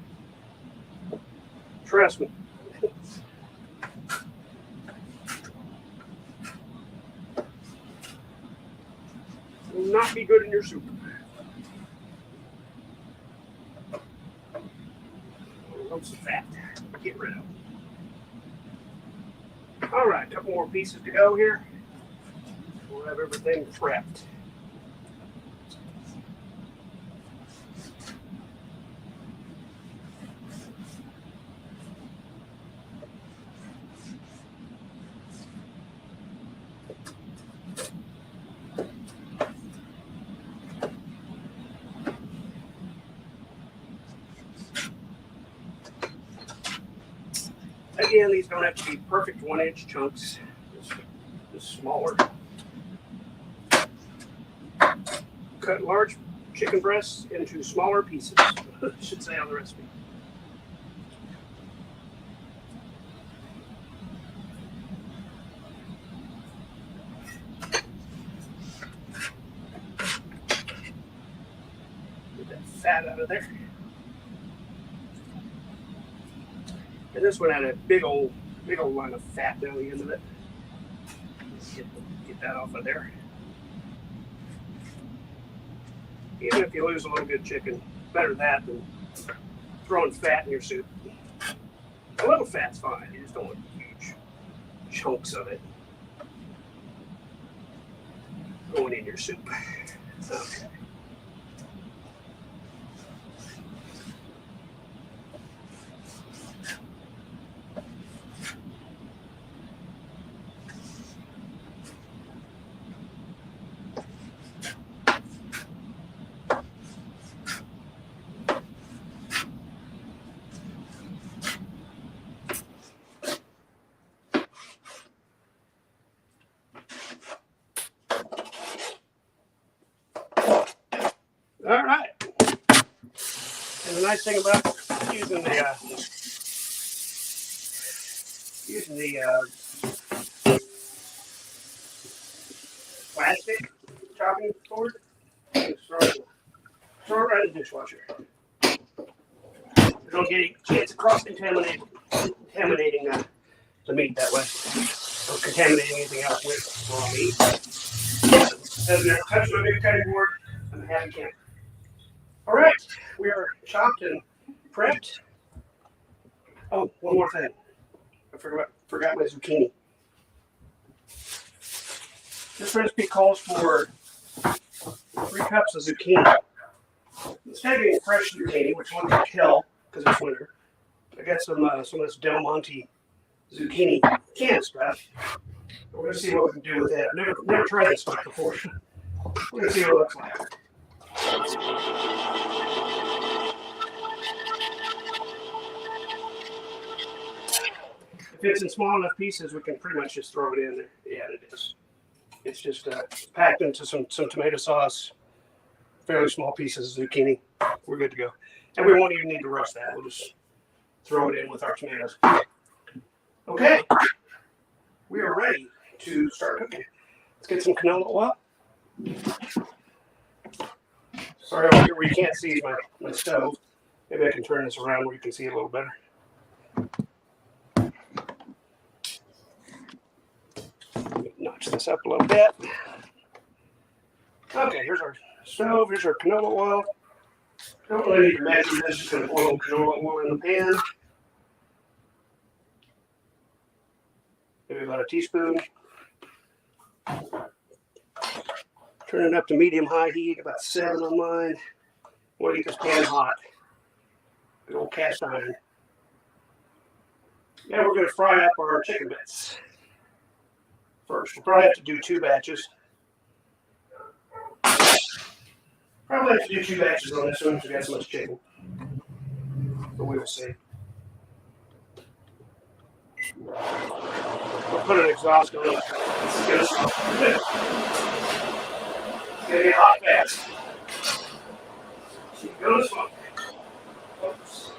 Trust me. Will not be good in your soup. Lumps of fat. Get rid of. All right, a couple more pieces to go here. We'll have everything prepped. Again, these don't have to be perfect 1 inch chunks, just smaller. Cut large chicken breasts into smaller pieces, should say on the recipe. Get that fat out of there. And this one had a big old line of fat down the end of it. Get that off of there. Even if you lose a little good chicken, better that than throwing fat in your soup. A little fat's fine. You just don't want huge chunks of it going in your soup. Okay. All right. And the nice thing about using the plastic chopping board, throw it right in the dishwasher. You don't get it's cross-contaminating the meat that way, or contaminating anything else with raw meat. Doesn't touch my big cutting board. I'm a happy camper. All right, we are chopped and prepped. Oh, one more thing. I forgot my zucchini. This recipe calls for 3 cups of zucchini. Instead of getting fresh zucchini, which one can kill because it's winter, I got some of this Del Monte zucchini canned stuff. We're going to see what we can do with that. I've never tried this stuff before. We're going to see what it looks like. If it's in small enough pieces, we can pretty much just throw it in there. Yeah, it is. It's just packed into some tomato sauce, fairly small pieces of zucchini. We're good to go. And we won't even need to roast that. We'll just throw it in with our tomatoes. Okay, we are ready to start cooking. Let's get some canola oil. Sorry over here where you can't see my stove. Maybe I can turn this around where you can see it a little better. Notch this up a little bit. Okay, here's our stove. Here's our canola oil. Don't really need to measure this. Just going to pour canola oil in the pan. Maybe about a teaspoon. Turn it up to medium-high heat, about 7 on mine. We'll get this pan hot. Good old cast iron. Now we're going to fry up our chicken bits. First, we'll probably have to do 2 batches. Probably have to do 2 batches on this one because we got so much chicken. But we will see. We'll put an exhaust on it. It's going to get hot fast. Keep going smoke. Oops.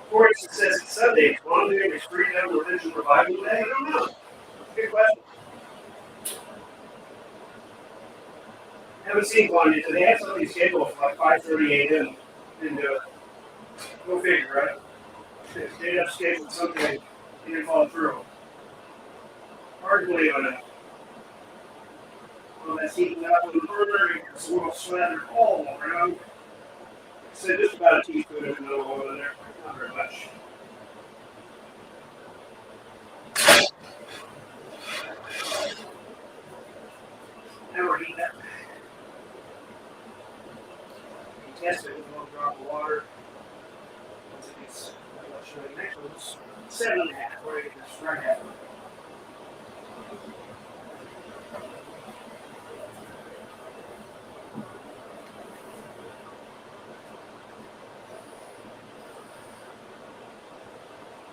Before it says it's Sunday, one day is Freedom Religion Revival Day. I don't know. Good question. I haven't seen one yet. They have something scheduled for like 5:30 a.m. Didn't do it. Go figure, right? They have scheduled something and didn't follow through. Hard to believe on that. Well, that's heating up on the burner. It's a little slathered all around. So just about a teaspoon of canola oil in there. Not very much. Now we're heating up. Test it with a little drop of water. Once it gets, I'll show you next one. It's 7.5. We're going to get this right at.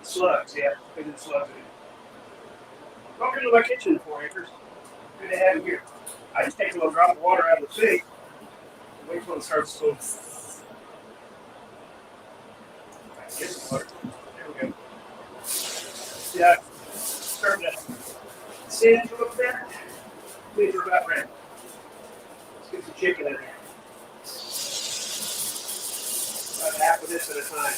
Slugs, yeah. They did slugs in it. Welcome to my kitchen, 4 acres. Good to have you here. I just take a little drop of water out of the sink. Wait till it starts to. Get some water. There we go. Yeah, starting to sand a little bit. These are about ready. Let's get some chicken in there. About half of this at a time.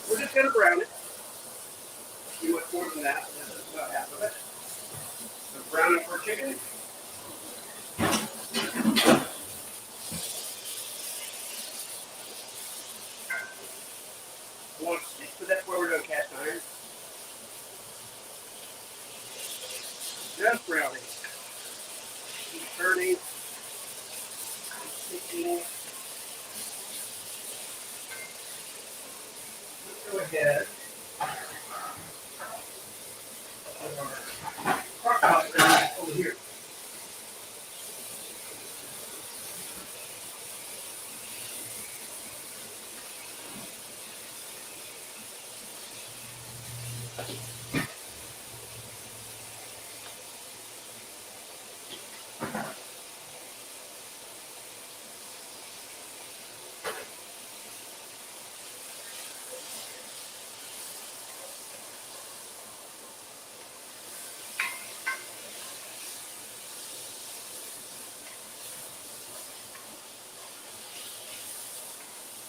We're just going to brown it. Do much more than that. That's about half of it. So brown it for chicken. One stick, but that's where we're going to cast iron. Just browning. Keep turning. Sticking. Let's go ahead. Over here.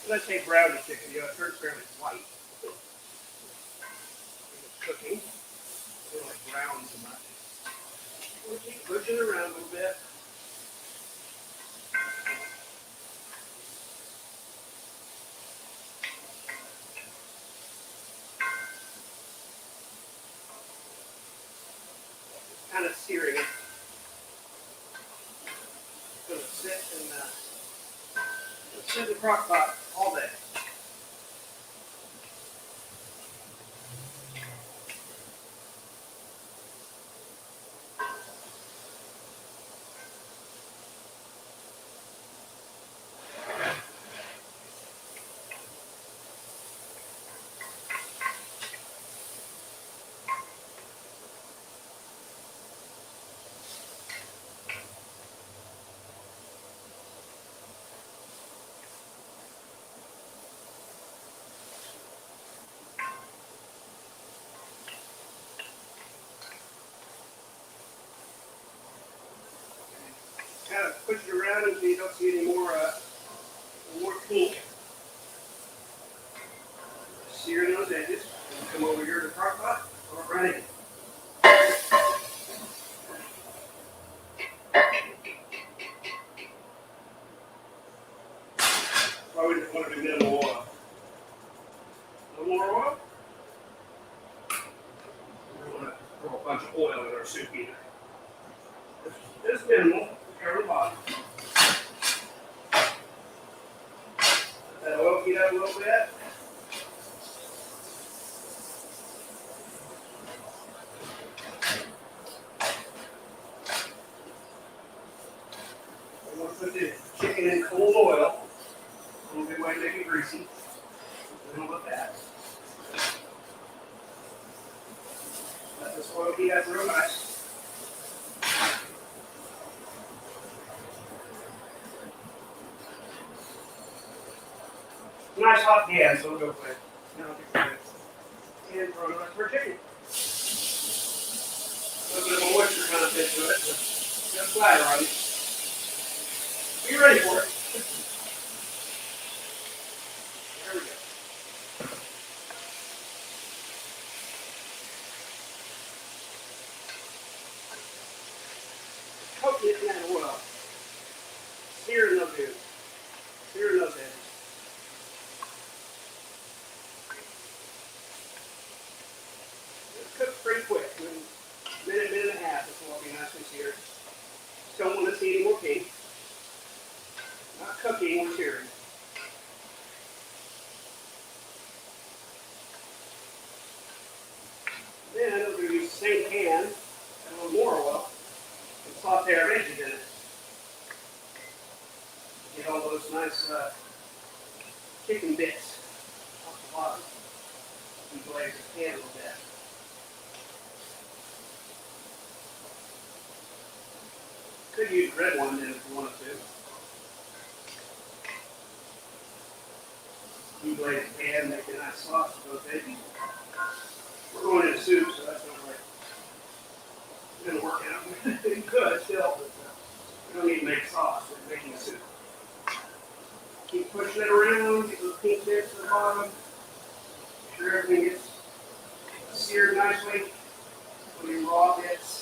Let's say brown the chicken. You know, it turns fairly white. It's cooking. It's like brown so much. We'll keep pushing around a little bit. minutes searing it. It's going to sit in the crock pot all day. Kind of push it around until you don't see any more pink. Sear those edges. And come over here to the crock pot. We're running. Probably just want to do minimal oil. A little more oil. We don't want to throw a bunch of oil in our soup either. Just minimal. Cover the bottom. Let that oil heat up a little bit. We want to put the chicken in cold oil. A little bit way to make it greasy. A little bit of that. Let this oil heat up real nice. Nice hot pan, so we'll go for it. Now I'll get and throw it on for chicken. A little bit of moisture content to it, but just splatter on it. Be ready for it. There we go. Coating it in that oil. Searing those dudes. Searing those edges. Cook pretty quick. Minute and a half before it'll be nicely seared. Just don't want to see any more pink. Not cooking, we're searing. Then we're going to use the same pan and a little more oil and saute our veggies in it. Get all those nice chicken bits off the bottom. And glaze the pan a little bit. Could use red one then if you wanted to. You glaze the pan, make a nice sauce with those veggies. We're going into soup, so that's not right. It's going to work out. It could still, but we don't need to make sauce. We're making a soup. Keep pushing it around, get those pink bits to the bottom. Make sure everything gets seared nicely. Put in raw bits.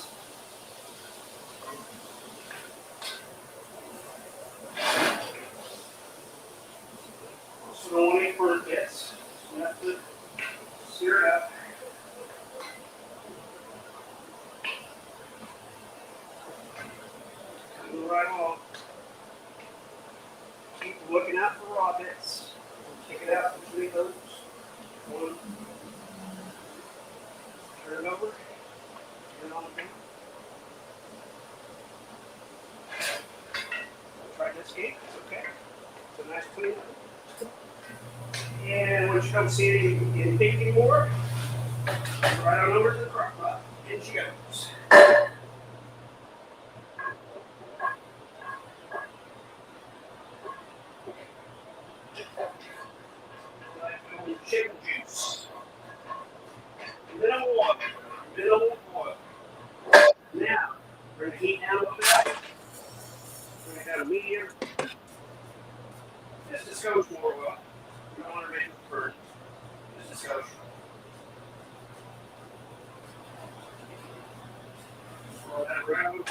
Also don't want any burnt bits. So you have to sear it up. Move right along. Keep looking out for raw bits. Kick it out between those. One. Turn it over. Turn it on again. Try this game. It's okay. It's a nice clean up. And once you don't see any pink anymore, right on over to the crock pot. In she goes. Chicken juice. Minimal oil. Minimal oil. Now, we're going to heat down a little bit. We're going to have a medium. Just a skosh more oil. You don't want to make it burn. Just a skosh. Roll that around.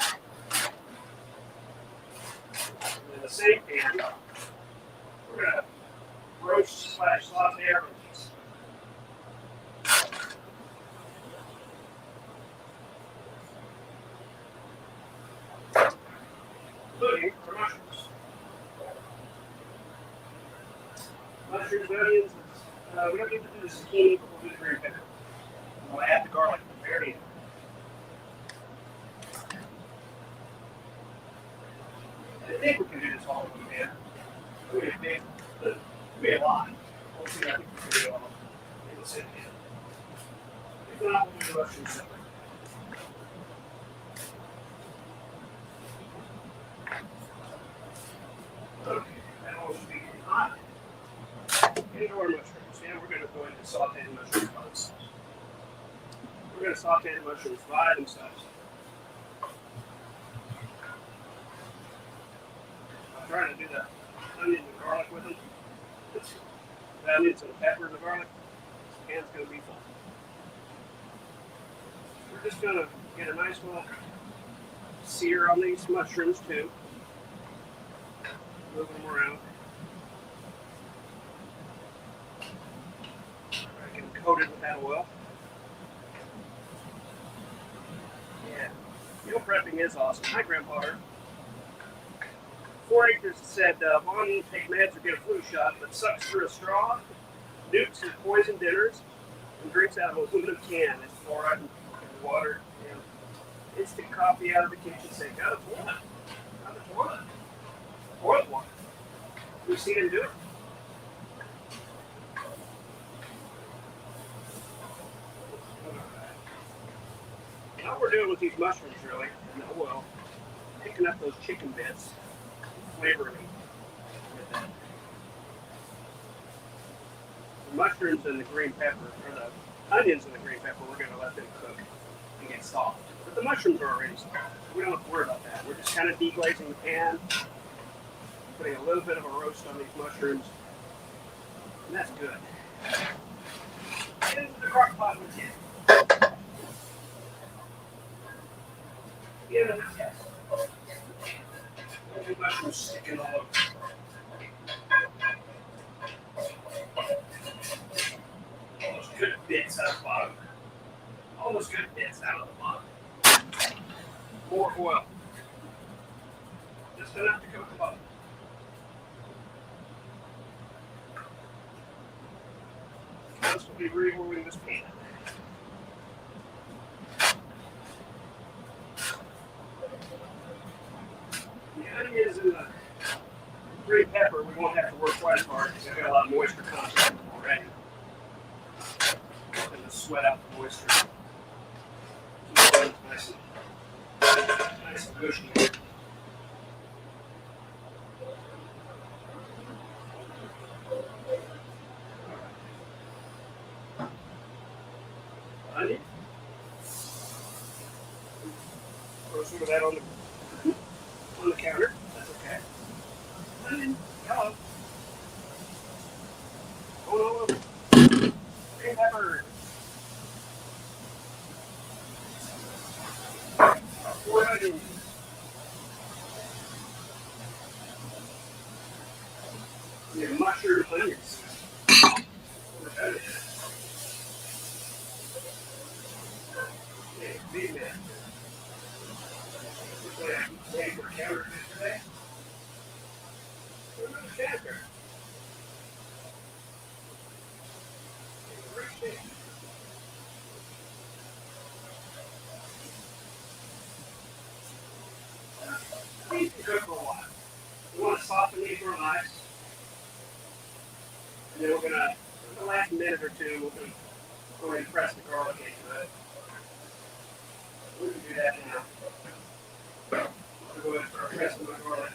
And in the same pan, we're going to roast / saute our veggies. including our mushrooms. Mushrooms, onions, we don't need to do the zucchini, but we'll do the green pepper. And we'll add the garlic at the very end. I think we can do this all in one pan. It'll be a lot. We'll see, I think we can do it all in the same pan. If not, we'll do the mushrooms separate. Okay, that all should be hot. Into our mushrooms. Now we're going to go into saute the mushrooms by themselves. We're going to saute the mushrooms by themselves. I'm trying to do the onion and garlic with them. The onions and the pepper and the garlic. This pan's going to be full. We're just going to get a nice little sear on these mushrooms too. Moving them around. I can coat it with that oil. Yeah, meal prepping is awesome. My grandpa, 4 acres, said, Mom, you take meds or get a flu shot, but sucks through a straw, nukes his poison dinners, and drinks out of an aluminum can. It's fluoride and water. You know, instant coffee out of the kitchen sink. Out of the toilet. Out of the toilet. Toilet water. We've seen him do it. All we're doing with these mushrooms, really, in the oil, picking up those chicken bits, flavoring with that. The mushrooms and the green pepper, or the onions and the green pepper, we're going to let them cook and get soft. But the mushrooms are already soft. We don't have to worry about that. We're just kind of deglazing the pan, putting a little bit of a roast on these mushrooms, and that's good. Get into the crock pot with you. Get into the test. The mushrooms sticking all over. All those good bits out of the bottom. All those good bits out of the bottom. More oil. Just enough to coat the bottom. This will be removing this pan. The onions and the green pepper, we won't have to work quite as hard because they've got a lot of moisture content already. And to sweat out the moisture. Keep it nice and gushy. Onion. Throw some of that on the counter. That's okay. Onion, yellow. Oh no. Green pepper. 4 onions. Yeah, mushroom onions. Yeah, big man. Ready for counter today? Another counter. These can cook for a while. We want to soften these real nice. And then we're going to, in the last minute or two, we're going to press the garlic into it. We can do that now. We'll go ahead and start pressing the garlic.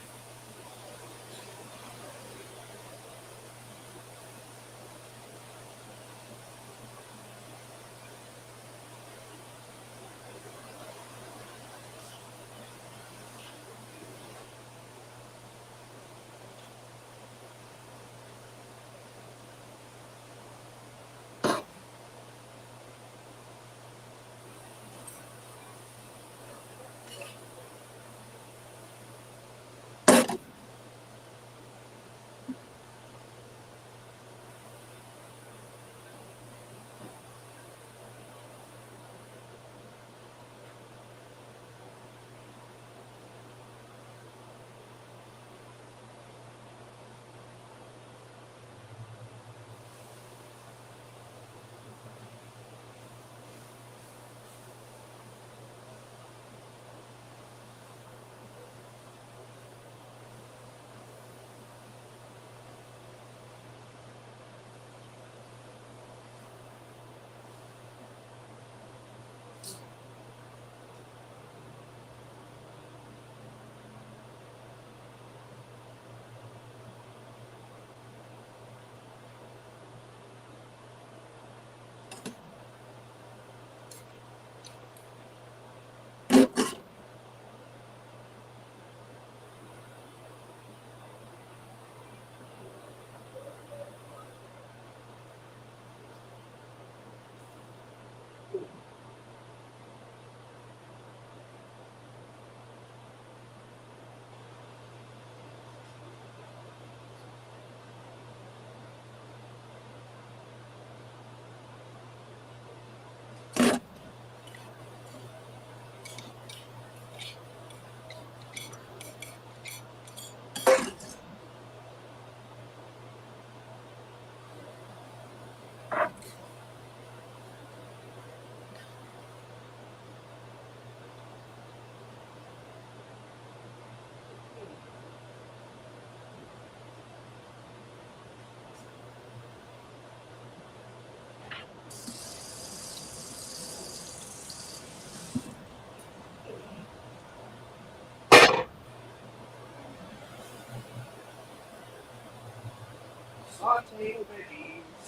Sauteing veggies.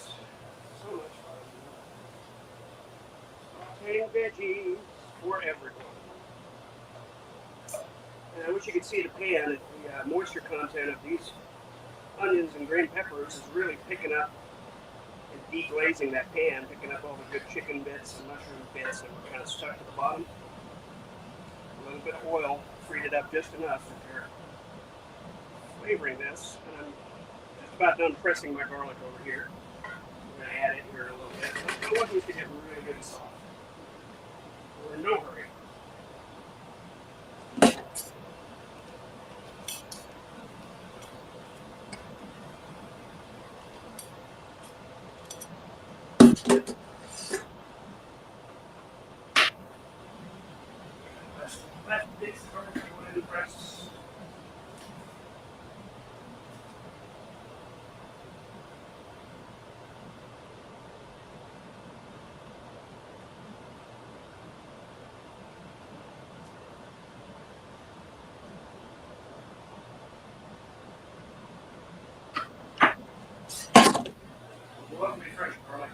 So much fun. Sauteing veggies for everyone. And I wish you could see the pan. The moisture content of these onions and green peppers is really picking up and deglazing that pan, picking up all the good chicken bits and mushroom bits that were kind of stuck to the bottom. A little bit of oil freed it up just enough that they're flavoring this. And I'm just about done pressing my garlic over here. I'm going to add it here in a little bit. I want these to get really good and soft. We're in no hurry. Left this garlic I want to press. Love me fresh garlic.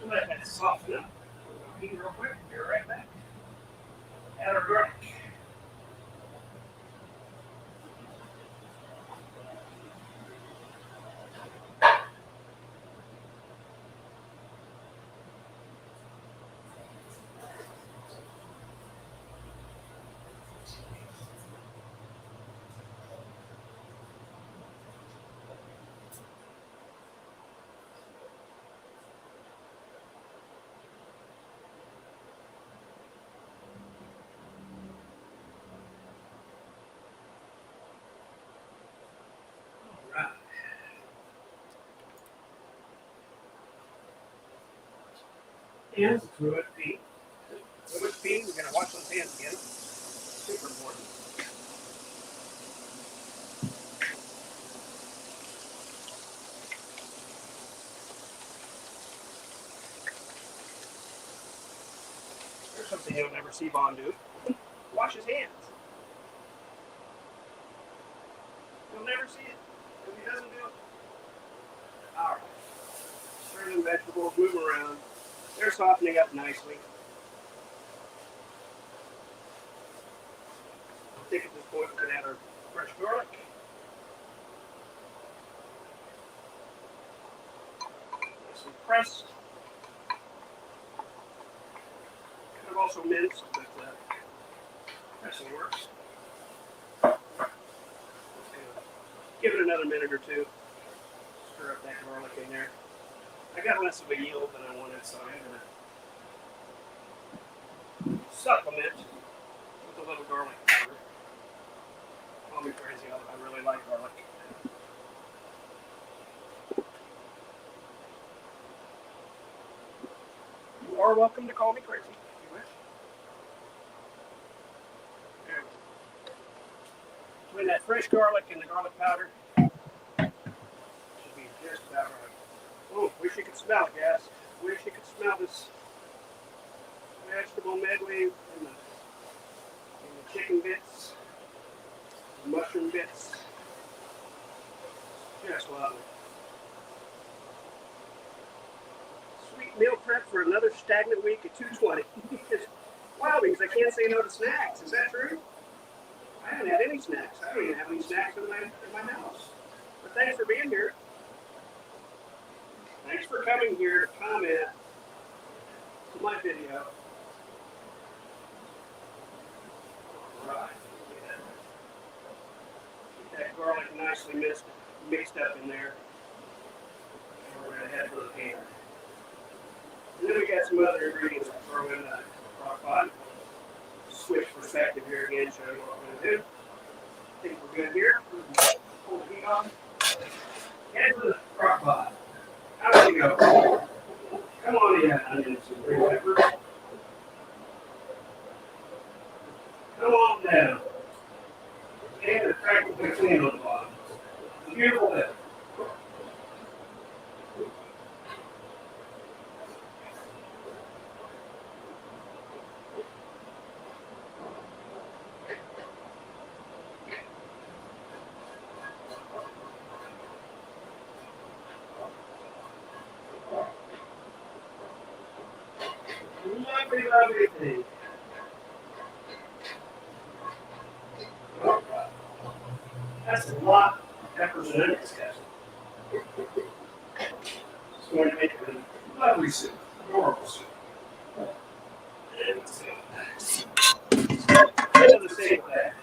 Let that soften up. We'll eat real quick. Be right back. Add our garlic. Right. And through it feet. Through it feet, we're going to wash those hands again. Super important. There's something you'll never see Vaughn do. Wash his hands. You'll never see it if he doesn't do it. Alright. Turning vegetables, move them around. They're softening up nicely. I think at this point we can add our fresh garlic. Nicely pressed. Could have also minced, but pressing works. Give it another minute or two. Stir up that garlic in there. I got less of a yield than I wanted, so I'm going to supplement with a little garlic powder. Call me crazy, I really like garlic. You are welcome to call me crazy if you wish. There we go. Between that fresh garlic and the garlic powder, should be just about right. Oh, wish you could smell it, guys. Wish you could smell this vegetable medley and the chicken bits, the mushroom bits. Just lovely. Sweet meal prep for another stagnant week at 2:20. Wow, because I can't say no to snacks. Is that true? I haven't had any snacks. I don't even have any snacks in my house. But thanks for being here. Thanks for coming here to comment to my video. All right. Get that garlic nicely mixed up in there. And we're going to head for the pan. And then we got some other ingredients to throw in the crock pot. Switch perspective here again, show you what we're going to do. I think we're good here. Pull the heat on. Into the crock pot. Out you go. Come on in, onions and green peppers. Come on down. And it's practically clean on the bottom. Beautiful bit. Lovely, lovely thing. That's a lot of peppers and onions, guys. It's going to make a lovely soup, adorable soup. Into the same bag.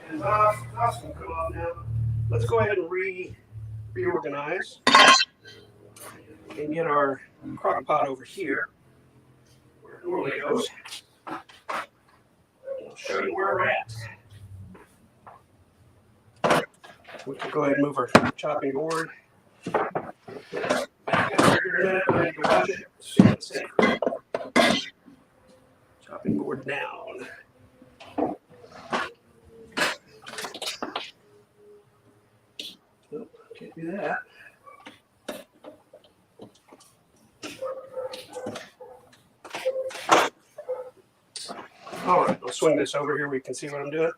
And Zoss will come off now. Let's go ahead and reorganize and get our crock pot over here where it normally goes. I'll show you where we're at. We can go ahead and move our chopping board. Chopping board down. Nope, can't do that. All right, I'll swing this over here where you can see what I'm doing.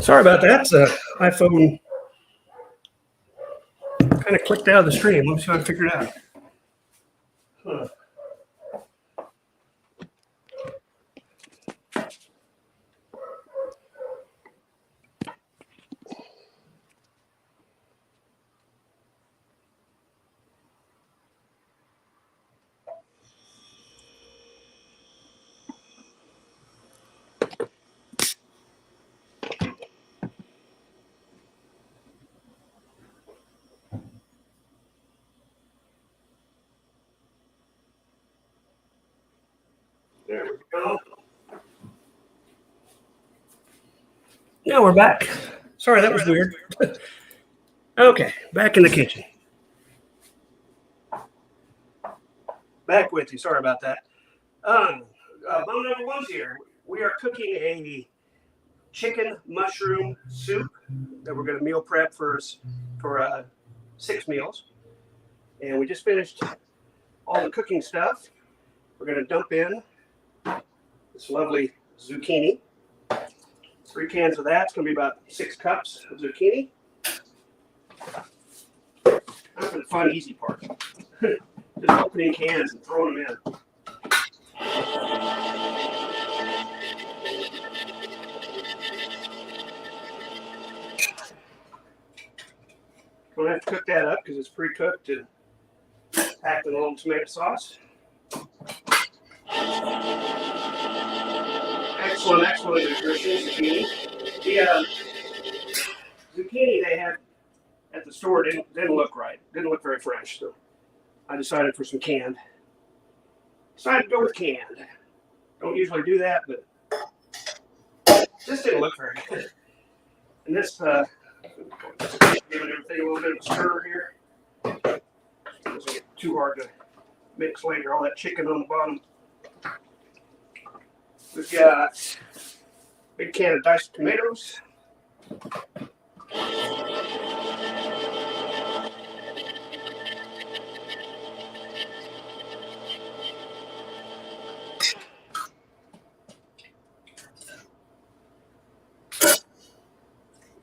Sorry about that. iPhone kind of clicked out of the stream. Let me see if I can figure it out. Huh. There we go. Now we're back. Sorry, that was weird. Okay, back in the kitchen. Back with you. Sorry about that. Bone number one's here. We are cooking a chicken mushroom soup that we're going to meal prep for 6 meals. And we just finished all the cooking stuff. We're going to dump in this lovely zucchini. 3 cans of that. It's going to be about 6 cups of zucchini. That's the fun, easy part. Just opening cans and throwing them in. Don't have to cook that up because it's pre-cooked and packed in a little tomato sauce. Excellent, excellent nutrition, zucchini. The zucchini they had at the store didn't look right. Didn't look very fresh, so I decided for some canned. Decided to go with canned. Don't usually do that, but this didn't look very good. And this, giving everything a little bit of a stir here. Doesn't get too hard to mix later. All that chicken on the bottom. We've got a big can of diced tomatoes.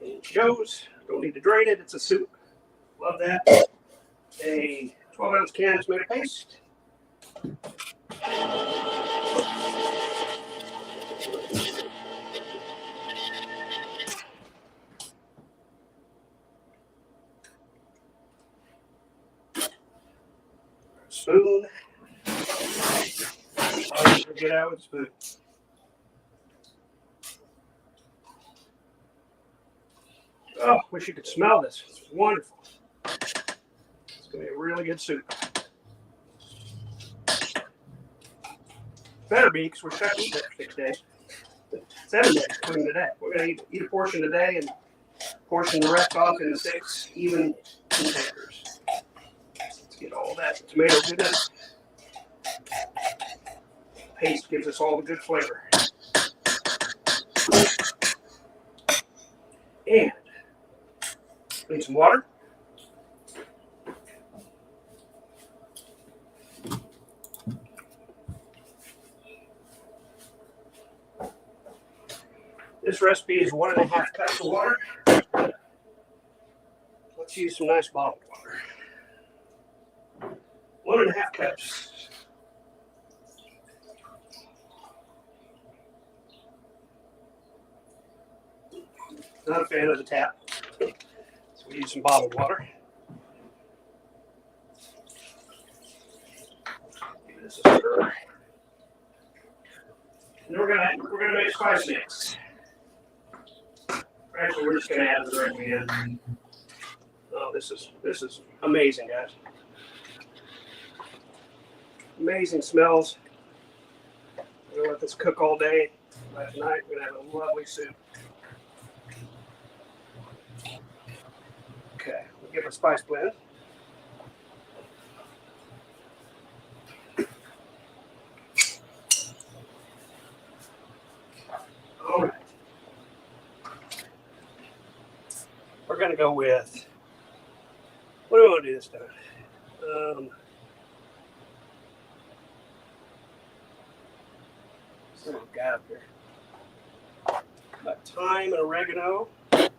And it goes. Don't need to drain it. It's a soup. Love that. A 12-ounce can of tomato paste. Spoon. Always get out with a spoon. Oh, wish you could smell this. It's wonderful. It's going to be a really good soup. Better be, because we're trying to eat it for 6 days. 7 days, including today. We're going to eat a portion today and portion the rest off into 6 even containers. Let's get all that tomato goodness. Paste gives us all the good flavor. And need some water. This recipe is 1.5 cups of water. Let's use some nice bottled water. 1.5 cups. Not a fan of the tap, so we use some bottled water. Give this a stir. And we're gonna make spice mix. Actually, we're just gonna add the directly in. Oh, this is amazing, guys. Amazing smells. We're gonna let this cook all day. By tonight, we're gonna have a lovely soup. Okay, we'll give it a spice blend. All right. We're going to go with, what do we want to do this time? See what we've got up here. Got thyme and oregano, some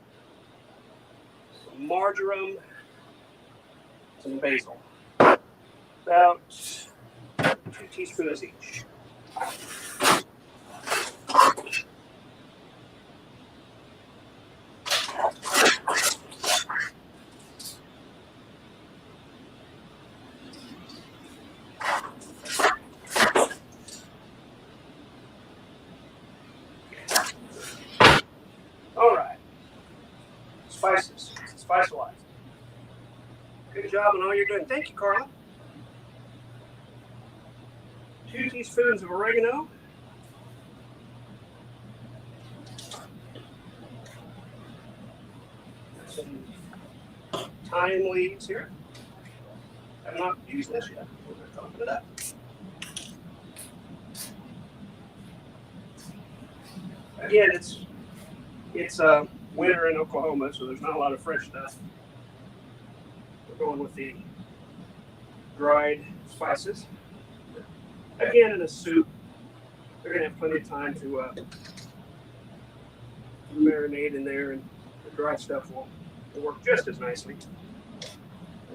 marjoram, some basil. About 2 teaspoons each. All right. Spices. Spice life. Good job on all you're doing. Thank you, Carla. 2 teaspoons of oregano. Some thyme leaves here. I've not used this yet. We're going to open it up. Again, it's winter in Oklahoma, so there's not a lot of fresh stuff. We're going with the dried spices. Again, in a soup, they're going to have plenty of time to marinate in there, and the dry stuff will work just as nicely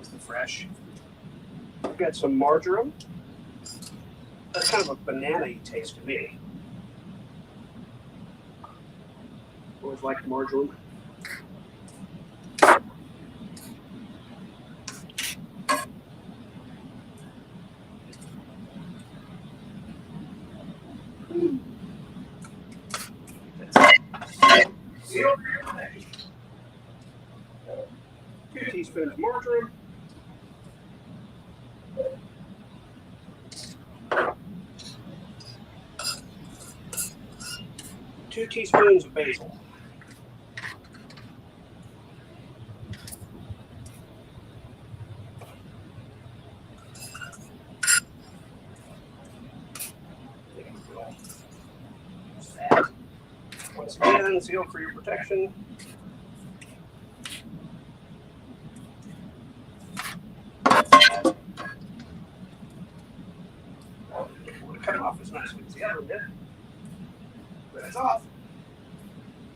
as the fresh. We've got some marjoram. That's kind of a banana-y taste to me. Always liked marjoram. Seal. 2 teaspoons of marjoram. Two teaspoons of basil. Once again, seal for your protection. Cut it off as nicely as the other one did. But it's off.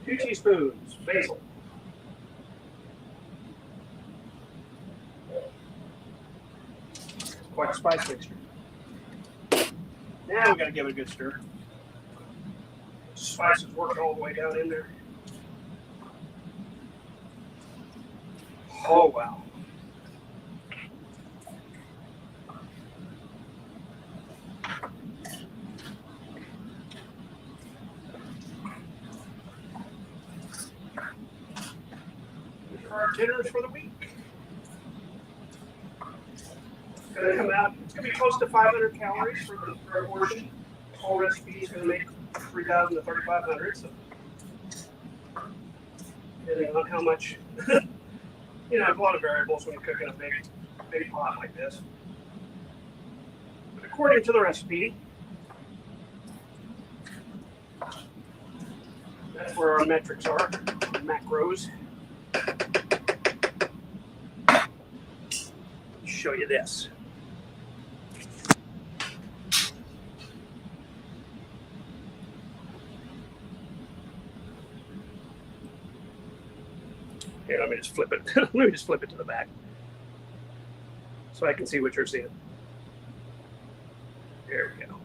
2 teaspoons basil. Quite a spice mixture. Now we got to give it a good stir. Spices working all the way down in there. Oh, wow. our dinners for the week. It's going to come out, it's going to be close to 500 calories for a portion. The whole recipe is going to make 3,000 to 3,500. So, depending on how much, there's a lot of variables when you cook in a big pot like this. But according to the recipe, that's where our metrics are, macros. Show you this. Here, let me just flip it. Let me just flip it to the back so I can see what you're seeing. There we go.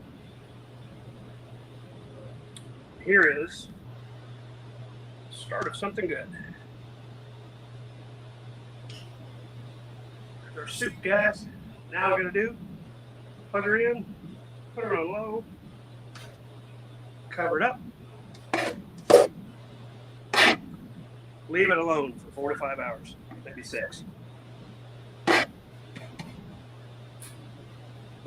Here is the start of something good. There's our soup, guys. Now we're going to do, plug her in, put her on low, cover it up, leave it alone for 4 to 5 hours, maybe 6.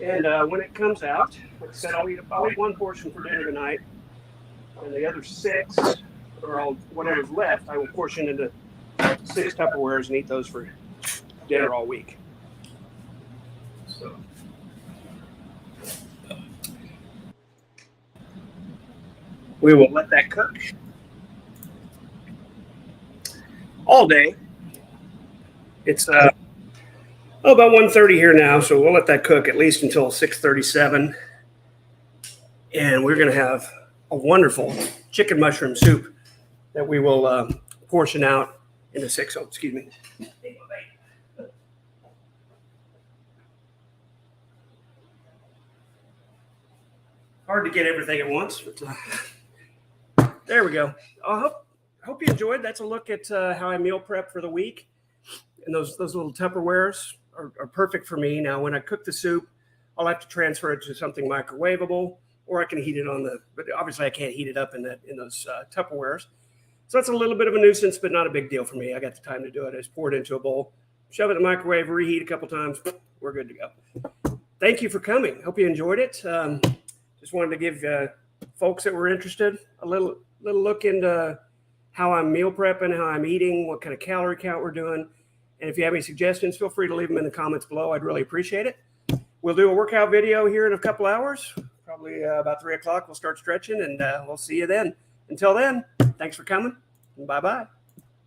And when it comes out, like I said, I'll eat one portion for dinner tonight, and the other 6, or whatever's left, I will portion into 6 Tupperwares and eat those for dinner all week. So, we will let that cook all day. It's about 1:30 here now, so we'll let that cook at least until 6:37. And we're going to have a wonderful chicken mushroom soup that we will portion out into 6. Oh, excuse me. Hard to get everything at once, but there we go. I hope you enjoyed. That's a look at how I meal prep for the week. And those little Tupperwares are perfect for me. Now, when I cook the soup, I'll have to transfer it to something microwavable, or I can heat it but obviously I can't heat it up in those Tupperwares. So that's a little bit of a nuisance, but not a big deal for me. I got the time to do it. I just pour it into a bowl, shove it in the microwave, reheat a couple times. We're good to go. Thank you for coming. Hope you enjoyed it. Just wanted to give folks that were interested a little look into how I'm meal prepping, how I'm eating, what kind of calorie count we're doing. And if you have any suggestions, feel free to leave them in the comments below. I'd really appreciate it. We'll do a workout video here in a couple hours, probably about 3 o'clock. We'll start stretching, and we'll see you then. Until then, thanks for coming, and bye-bye.